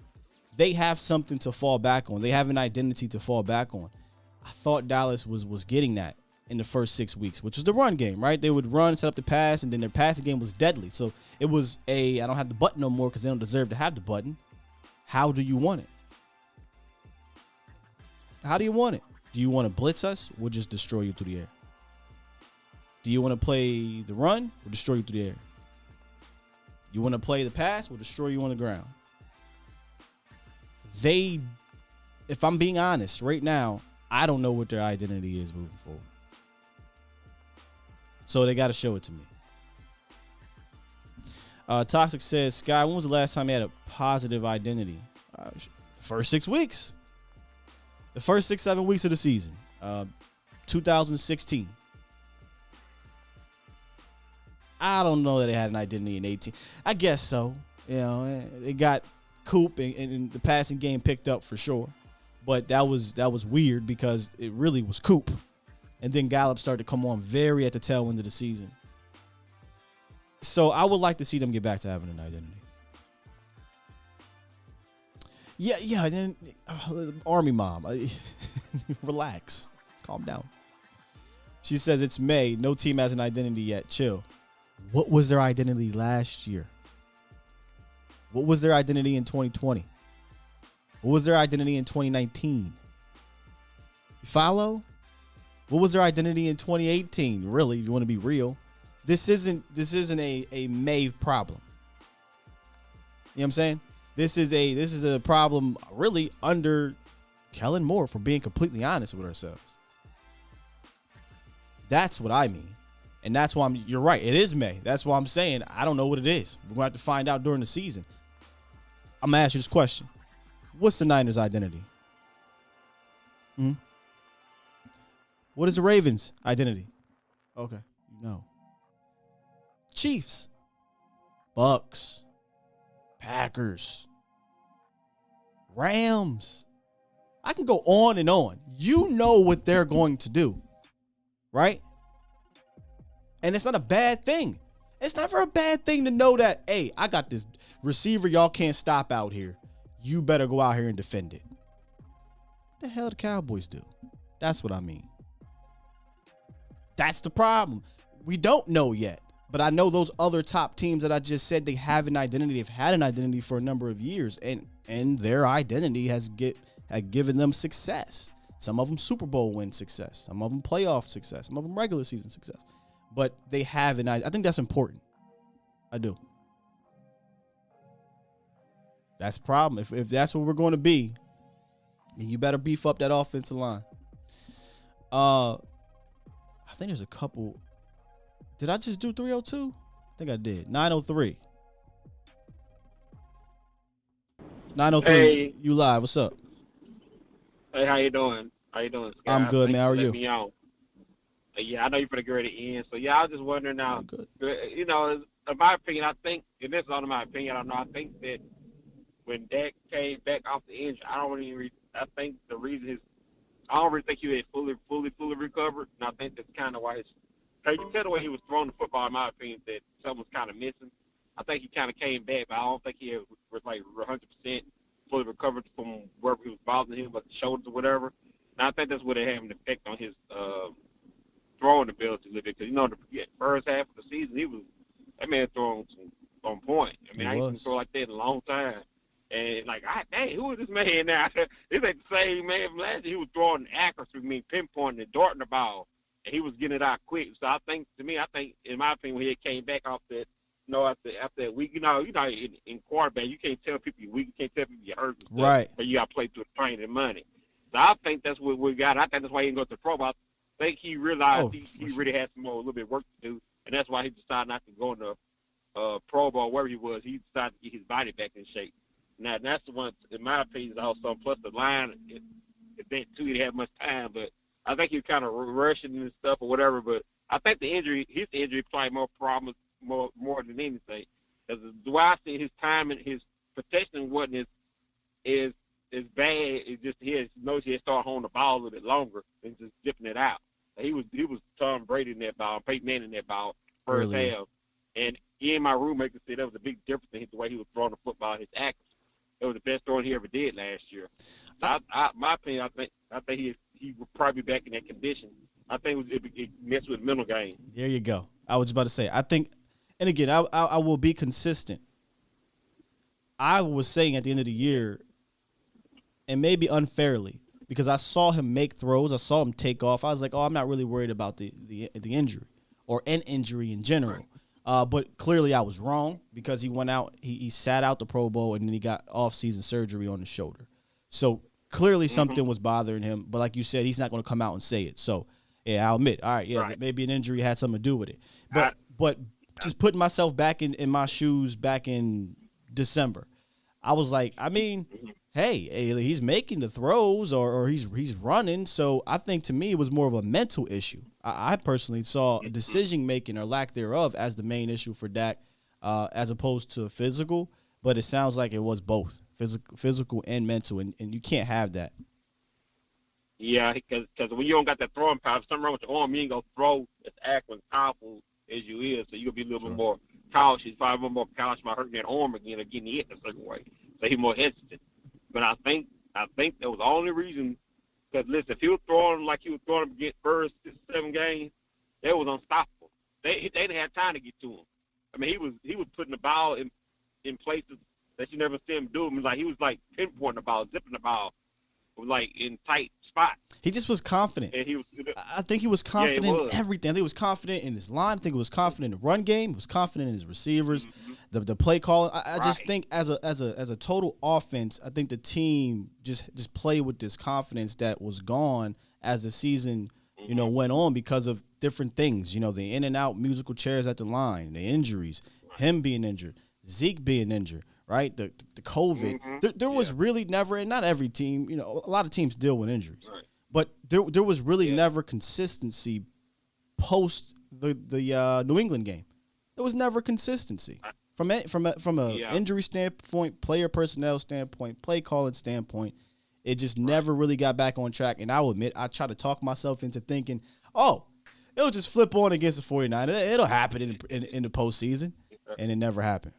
they have something to fall back on. They have an identity to fall back on. I thought Dallas was getting that in the first 6 weeks, which was the run game, right? They would run, set up the pass, and then their passing game was deadly. So it was I don't have the button no more because they don't deserve to have the button. How do you want it? How do you want it? Do you want to blitz us? We'll just destroy you through the air. Do you want to play the run? We'll destroy you through the air. You want to play the pass? We'll destroy you on the ground. If I'm being honest, right now, I don't know what their identity is moving forward. So they got to show it to me. Toxic says, Sky, when was the last time you had a positive identity? The first 6 weeks. The first 6-7 weeks of the season. 2016. I don't know that they had an identity in 18. I guess so. You know, they got Coop and the passing game picked up for sure. But that was weird because it really was Coop. And then Gallup started to come on very at the tail end of the season. So I would like to see them get back to having an identity. Yeah. Then Army Mom, relax, calm down. She says it's May. No team has an identity yet. Chill. What was their identity last year? What was their identity in 2020? What was their identity in 2019? You follow? What was their identity in 2018? Really, if you want to be real. This isn't a May problem. You know what I'm saying? This is a problem really under Kellen Moore, for being completely honest with ourselves. That's what I mean. And that's why you're right. It is May. That's why I'm saying I don't know what it is. We're going to have to find out during the season. I'm going to ask you this question. What's the Niners' identity? What is the Ravens' identity? Okay, you know. Chiefs, Bucks, Packers, Rams. I can go on and on. You know what they're going to do, right? And it's not a bad thing. It's never a bad thing to know that, hey, I got this receiver y'all can't stop out here. You better go out here and defend it. What the hell do the Cowboys do? That's what I mean. That's the problem. We don't know yet. But I know those other top teams that I just said, they have an identity. They've had an identity for a number of years. And their identity has given them success. Some of them Super Bowl win success. Some of them playoff success. Some of them regular season success. But they have an identity. I think that's important. I do. That's the problem. If that's what we're going to be, You better beef up that offensive line. I think there's a couple. Did I just do 302? I think I did. 903. 903. Hey. You live. What's up? Hey, how you doing? Scott? I'm good, Thanks man. How for are you? letting me on. Yeah, I know you're pretty good at the end. So, yeah, I was just wondering now, you know, in my opinion, I think, and this is only my opinion, I don't know, I think that when Dak came back off the injury, I think the reason I don't really think he had fully recovered, and I think that's kind of why you can tell the way he was throwing the football, in my opinion, that something was kind of missing. I think he kind of came back, but I don't think he was like 100% fully recovered from wherever he was bothering him, like the shoulders or whatever. And I think that's what it had an effect on his throwing ability a little bit. Because, you know, the first half of the season, that man throwing on point. I mean, I ain't seen throw like that in a long time. And, like, dang, who is this man now? This ain't the same man from last year. He was throwing accuracy, pinpointing and darting the ball. And he was getting it out quick. So I think, in my opinion, when he came back off that, after that week, in quarterback, you can't tell people you're weak, you can't tell people you're hurt. Right. But you got to play through the training and money. So I think that's what we got. I think that's why he didn't go to the Pro Bowl. I think he realized he really had a little bit of work to do, and that's why he decided not to go in the Pro Bowl wherever he was. He decided to get his body back in shape. Now, that's the one, in my opinion, also, plus the line, it too, he didn't have much time, but I think he was kind of rushing and stuff or whatever, but I think his injury played more problems more than anything. Because the way I see his time and his protection wasn't as bad. It's just he had started holding the ball a little bit longer and just dipping it out. He was Tom Brady in that ball, Peyton Manning in that ball first half. And my roommate could say that was a big difference in the way he was throwing the football, his accuracy. It was the best throwing he ever did last year. So my opinion, I think he would probably be back in that condition. I think it messed with the mental game. There you go. I was about to say, I think, and again, I will be consistent. I was saying at the end of the year, and maybe unfairly, because I saw him make throws, I saw him take off. I was like, I'm not really worried about the injury or an injury in general. But clearly I was wrong because he went out, he sat out the Pro Bowl, and then he got off-season surgery on his shoulder. So clearly something was bothering him. But like you said, he's not going to come out and say it. So, yeah, I'll admit, all right, maybe an injury had something to do with it. But just putting myself back in my shoes back in December, I was like, I mean, hey, he's making the throws or he's running. So I think to me it was more of a mental issue. I personally saw decision-making or lack thereof as the main issue for Dak as opposed to physical. But it sounds like it was both, physical and mental, and you can't have that. Yeah, because when you don't got that throwing power, if something wrong with your arm, you ain't going to throw as accurate and powerful as you is. So you're going to be a little bit more cautious, probably a little more cautious about hurting that arm again or getting hit in a certain way. So he's more hesitant. But I think that was the only reason. Because, listen, if he was throwing like he was throwing against first 7 games, that was unstoppable. They didn't have time to get to him. I mean, he was putting the ball in places that you never see him do. I mean, like, he was, like, pinpointing the ball, zipping the ball, like, in tight spots. He just was confident. And I think he was confident in everything. I think he was confident in his line. I think he was confident in the run game. He was confident in his receivers, the play calling. I just think as a total offense, I think the team just played with this confidence that was gone as the season went on because of different things. The in and out musical chairs at the line, the injuries, him being injured, Zeke being injured. Right, the COVID. There was really never, and not every team. A lot of teams deal with injuries, but there was really never consistency post the New England game. There was never consistency from a injury standpoint, player personnel standpoint, play calling standpoint. It just never really got back on track. And I will admit, I try to talk myself into thinking, it'll just flip on against the 49ers. It'll happen in the postseason, and it never happened.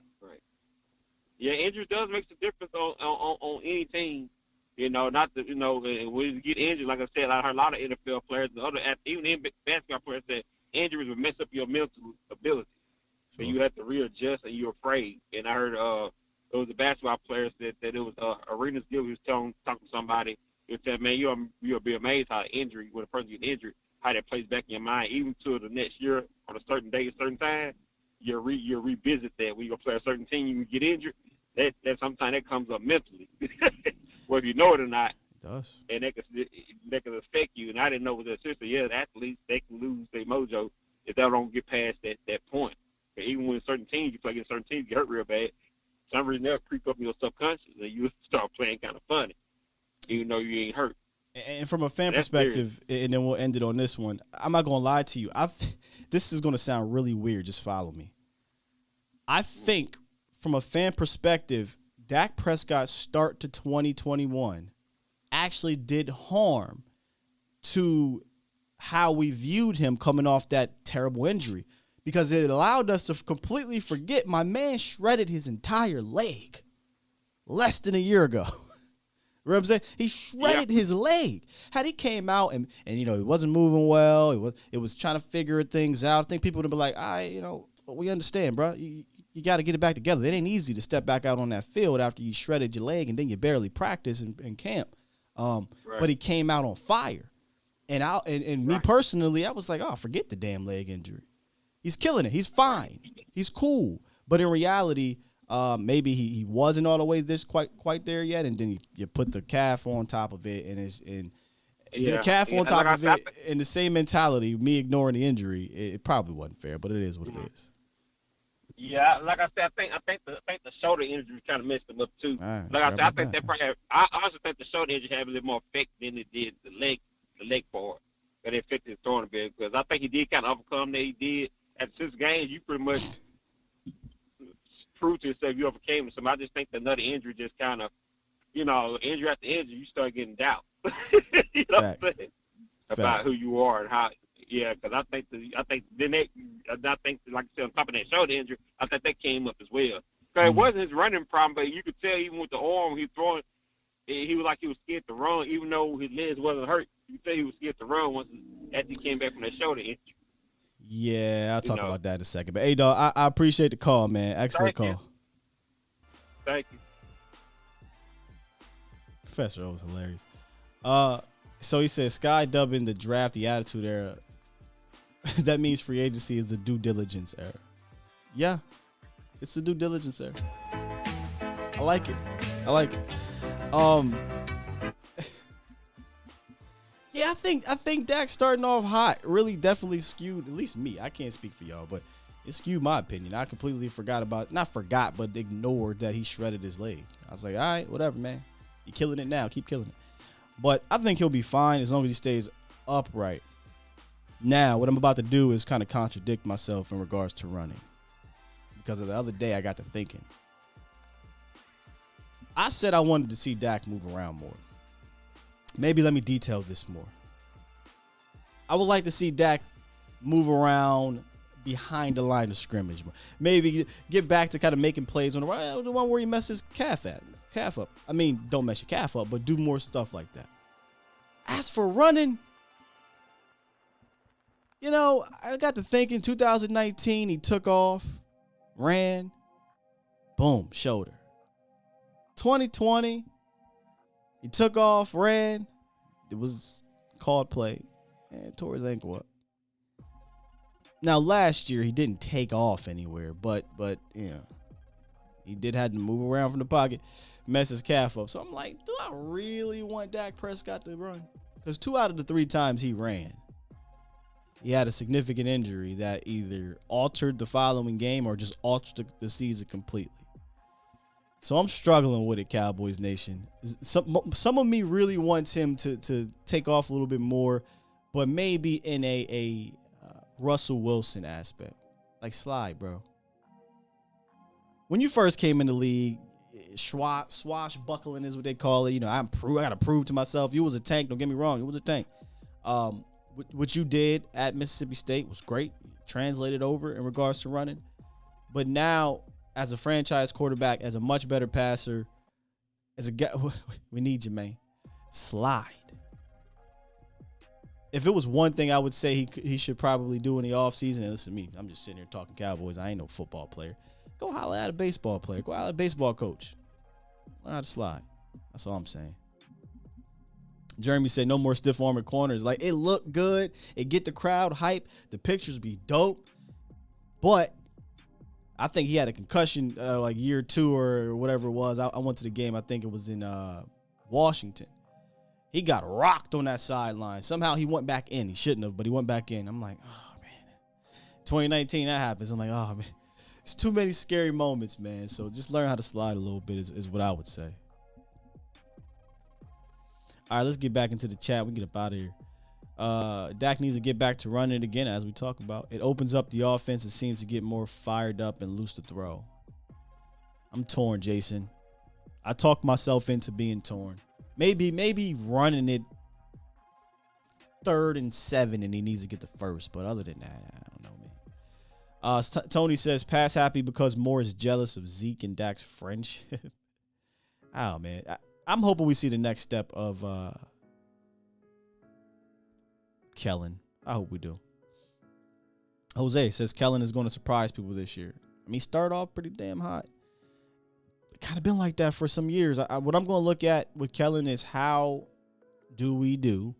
Yeah, injury does make a difference on any team. Not that when you get injured, like I said, I heard a lot of NFL players and other even basketball players said injuries will mess up your mental ability. So you have to readjust and you're afraid. And I heard it was a basketball player said that it was Arenas Gill. He was talking to somebody. He said, man, you'll be amazed how injury, when a person gets injured, how that plays back in your mind, even to the next year on a certain day, a certain time. You'll revisit that when you go play a certain team, you get injured. That sometimes that comes up mentally, whether you know it or not. does. And that can affect you. And I didn't know with the sister, athletes, they can lose their mojo if they don't get past that point. And even when certain teams, you play against certain teams, you get hurt real bad. For some reason, they'll creep up in your subconscious, and you start playing kind of funny, even though you ain't hurt. And from a fan perspective, and then we'll end it on this one, I'm not going to lie to you. This is going to sound really weird. Just follow me. I think from a fan perspective, Dak Prescott's start to 2021 actually did harm to how we viewed him coming off that terrible injury, because it allowed us to completely forget my man shredded his entire leg less than a year ago. You know what I'm saying? He shredded his leg. Had he came out and he wasn't moving well, it was trying to figure things out, I think people would be like, we understand, bro. You got to get it back together. It ain't easy to step back out on that field after you shredded your leg and then you barely practice in camp. But he came out on fire. And me personally, I was like, forget the damn leg injury. He's killing it. He's fine. He's cool. But in reality, maybe he wasn't all the way quite there yet, and then you put the calf on top of it, and the calf on top of it, and the same mentality, me ignoring the injury, it probably wasn't fair, but it is what it is. Yeah, like I said, I think the shoulder injury kind of messed him up too. Right, like I said, I think that probably I also think the shoulder injury had a little more effect than it did the leg part. That it affected his throwing a bit, because I think he did kind of overcome that. He did at 6 games. You pretty much proved to yourself you overcame it. So I just think that another injury just kind of, injury after injury, you start getting doubt. You know what I'm saying? About who you are and how. Yeah, because I think like I said, on top of that shoulder injury, I think that came up as well. Because it wasn't his running problem, but you could tell even with the arm he was throwing, he was like he was scared to run, even though his legs wasn't hurt. You could tell he was scared to run once after he came back from that shoulder injury. Yeah, I'll talk about that in a second. But hey, dog, I appreciate the call, man. Excellent call. Thank you. Professor O was hilarious. So he says Sky dubbing the draft the attitude era. That means free agency is the due diligence era. Yeah, it's the due diligence era. I like it. Yeah, I think Dak starting off hot really definitely skewed, at least me. I can't speak for y'all, but it skewed my opinion. I completely but ignored that he shredded his leg. I was like, all right, whatever, man. You're killing it now. Keep killing it. But I think he'll be fine as long as he stays upright. Now, what I'm about to do is kind of contradict myself in regards to running, because of the other day I got to thinking. I said I wanted to see Dak move around more. Maybe let me detail this more. I would like to see Dak move around behind the line of scrimmage. Maybe get back to kind of making plays on the one where he messed his calf up. I mean, don't mess your calf up, but do more stuff like that. As for running, I got to thinking 2019, he took off, ran, boom, shoulder. 2020, he took off, ran, it was called play, and tore his ankle up. Now, last year, he didn't take off anywhere, but he did have to move around from the pocket, mess his calf up. So I'm like, do I really want Dak Prescott to run? Because 2 out of the 3 times he ran, he had a significant injury that either altered the following game or just altered the season completely. So I'm struggling with it, Cowboys Nation. Some of me really wants him to take off a little bit more, but maybe in a Russell Wilson aspect. Like, slide, bro. When you first came in the league, swashbuckling is what they call it. I got to prove to myself. You was a tank. Don't get me wrong. You was a tank. What you did at Mississippi State was great. Translated over in regards to running. But now, as a franchise quarterback, as a much better passer, as a guy, we need you, man. Slide. If it was one thing I would say he should probably do in the offseason, and listen to me, I'm just sitting here talking Cowboys. I ain't no football player. Go holler at a baseball player. Go holler at a baseball coach. Learn how to slide. That's all I'm saying. Jeremy said no more stiff armor corners. Like, it looked good. It get the crowd hype. The pictures be dope. But I think he had a concussion like year 2 or whatever it was. I went to the game. I think it was in Washington. He got rocked on that sideline. Somehow he went back in. He shouldn't have, but he went back in. I'm like, oh, man. 2019, that happens. I'm like, oh, man. It's too many scary moments, man. So just learn how to slide a little bit is what I would say. All right, let's get back into the chat. We get up out of here. Dak needs to get back to running it again, as we talk about. It opens up the offense and seems to get more fired up and loose to throw. I'm torn, Jason. I talked myself into being torn. Maybe running it 3rd and 7 and he needs to get the first. But other than that, I don't know, man. Tony says, pass happy because Moore is jealous of Zeke and Dak's friendship. Oh, man. I'm hoping we see the next step of Kellen. I hope we do. Jose says Kellen is going to surprise people this year. I mean, he started off pretty damn hot. Kind of been like that for some years. What I'm going to look at with Kellen is how do we do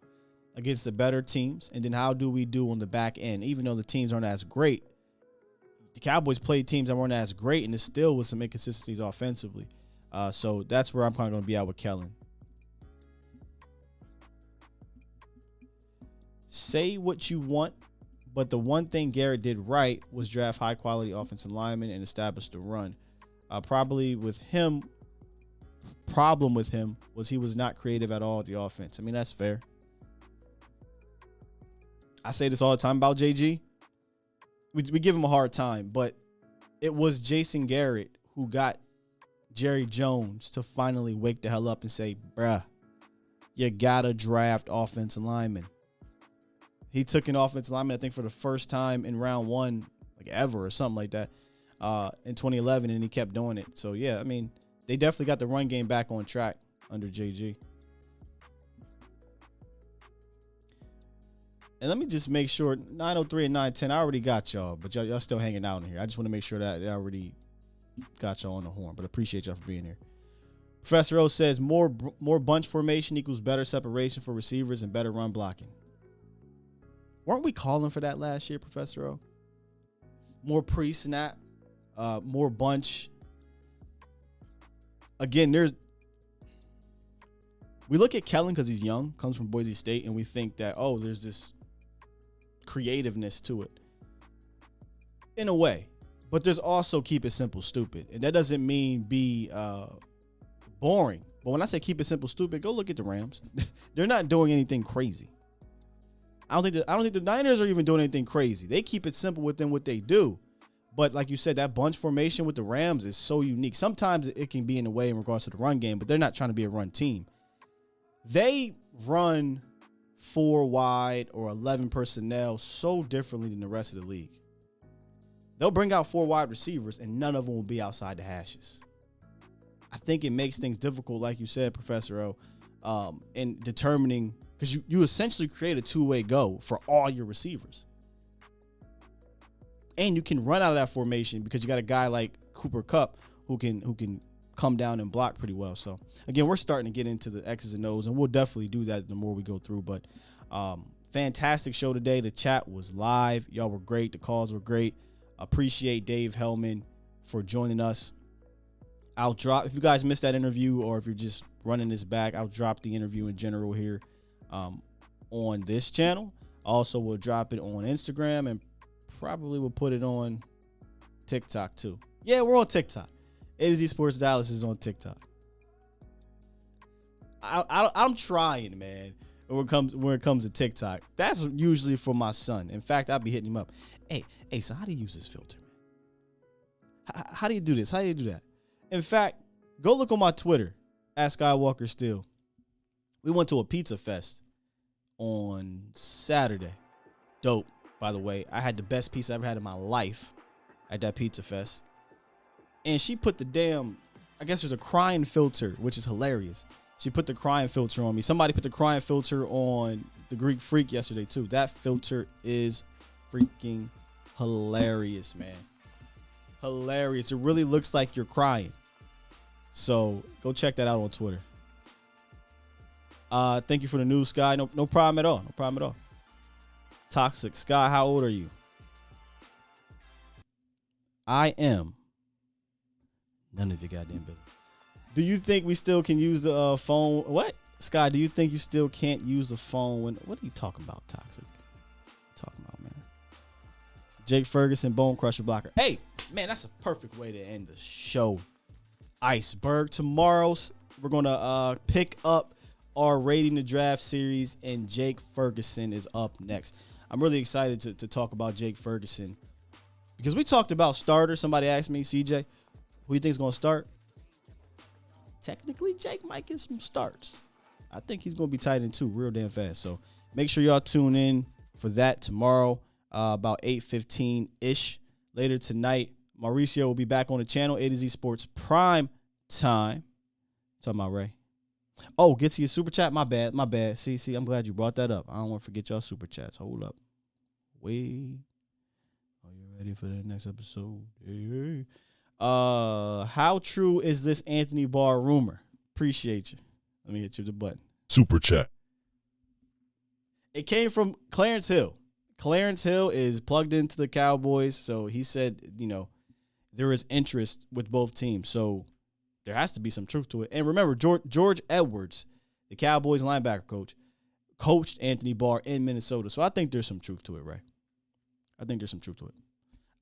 against the better teams, and then how do we do on the back end, even though the teams aren't as great. The Cowboys played teams that weren't as great, and it's still with some inconsistencies offensively. So that's where I'm kind of going to be at with Kellen. Say what you want, but the one thing Garrett did right was draft high-quality offensive linemen and establish the run. Problem with him was he was not creative at all at the offense. I mean, that's fair. I say this all the time about JG. We give him a hard time, but it was Jason Garrett who got Jerry Jones to finally wake the hell up and say, bruh, you gotta draft offensive linemen. He took an offensive lineman, I think, for the first time in round 1, like ever or something like that. In 2011, and he kept doing it. So, yeah, I mean, they definitely got the run game back on track under JG. And let me just make sure, 903 and 910, I already got y'all, but y'all still hanging out in here. I just want to make sure that I already got y'all on the horn, but appreciate y'all for being here. Professor O says more bunch formation equals better separation for receivers and better run blocking. Weren't we calling for that last year, Professor O? More pre-snap. More bunch. Again, we look at Kellen because he's young, comes from Boise State, and we think that, oh, there's this creativeness to it. In a way. But there's also keep it simple, stupid. And that doesn't mean be boring. But when I say keep it simple, stupid, go look at the Rams. They're not doing anything crazy. I don't think the Niners are even doing anything crazy. They keep it simple within what they do. But like you said, that bunch formation with the Rams is so unique. Sometimes it can be in the way in regards to the run game, but they're not trying to be a run team. They run 4 wide or 11 personnel so differently than the rest of the league. They'll bring out 4 wide receivers, and none of them will be outside the hashes. I think it makes things difficult, like you said, Professor O, in determining, because you essentially create a 2-way go for all your receivers. And you can run out of that formation because you got a guy like Cooper Kupp who can come down and block pretty well. So, again, we're starting to get into the X's and O's, and we'll definitely do that the more we go through. But fantastic show today. The chat was live. Y'all were great. The calls were great. Appreciate Dave Helman for joining us. I'll drop, if you guys missed that interview or if you're just running this back, I'll drop the interview in general here on this channel. Also, we'll drop it on Instagram and probably will put it on TikTok too. Yeah, we're on TikTok. A to Z Sports Dallas is on TikTok. I'm trying, man. When it comes to TikTok, that's usually for my son. In fact, I'll be hitting him up. Hey, so how do you use this filter, man? How do you do this? How do you do that? In fact, go look on my Twitter at Skywalker Steele. We went to a pizza fest on Saturday. Dope. By the way, I had the best pizza I ever had in my life at that pizza fest. And she put the damn, I guess there's a crying filter, which is hilarious. She put the crying filter on me. Somebody put the crying filter on the Greek Freak yesterday, too. That filter is freaking hilarious, man. Hilarious. It really looks like you're crying. So go check that out on Twitter. Thank you for the news, Sky. No problem at all. No problem at all. Toxic. Sky, how old are you? I am. None of your goddamn business. Do you think we still can use the phone? What? Sky, do you think you still can't use the phone when? What are you talking about, Toxic? Talking about, man. Jake Ferguson, Bone Crusher Blocker. Hey, man, that's a perfect way to end the show. Iceberg. Tomorrow, we're going to pick up our Rating the Draft series, and Jake Ferguson is up next. I'm really excited to talk about Jake Ferguson because we talked about starters. Somebody asked me, CJ, who you think is going to start? Technically, Jake might get some starts. I think he's going to be tight end too real damn fast. So make sure y'all tune in for that tomorrow, about 8:15-ish. Later tonight, Mauricio will be back on the channel, A to Z Sports Prime Time. Talking about Ray. Oh, get to your super chat. My bad. See, I'm glad you brought that up. I don't want to forget y'all super chats. Hold up. Wait. Are you ready for the next episode? Hey. How true is this Anthony Barr rumor? Appreciate you. Let me hit you with the button. Super chat. It came from Clarence Hill. Clarence Hill is plugged into the Cowboys, so he said, there is interest with both teams. So there has to be some truth to it. And remember, George Edwards, the Cowboys linebacker coach, coached Anthony Barr in Minnesota. So I think there's some truth to it, Ray. I think there's some truth to it.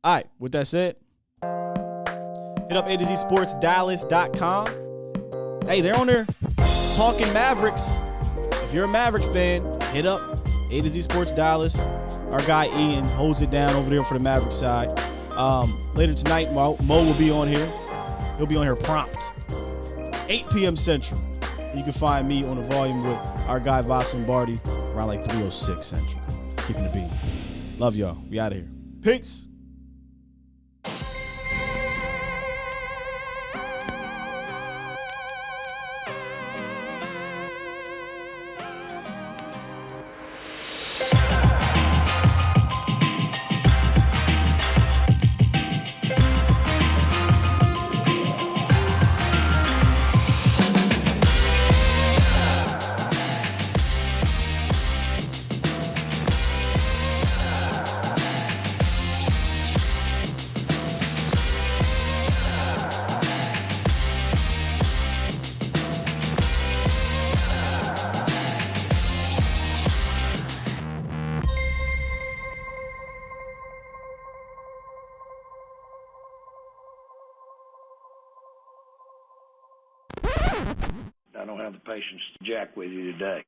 All right, with that said, hit up A to Z Sports Dallas.com. Hey, they're on there talking Mavericks. If you're a Mavericks fan, hit up A to Z Sports Dallas. Our guy Ian holds it down over there for the Mavericks side. Later tonight, Mo will be on here. He'll be on here prompt. 8 p.m. Central. You can find me on the volume with our guy Voss Lombardi around like 3:06 Central. Just keeping the beat. Love y'all. We out of here. Peace. I don't have the patience to jack with you today.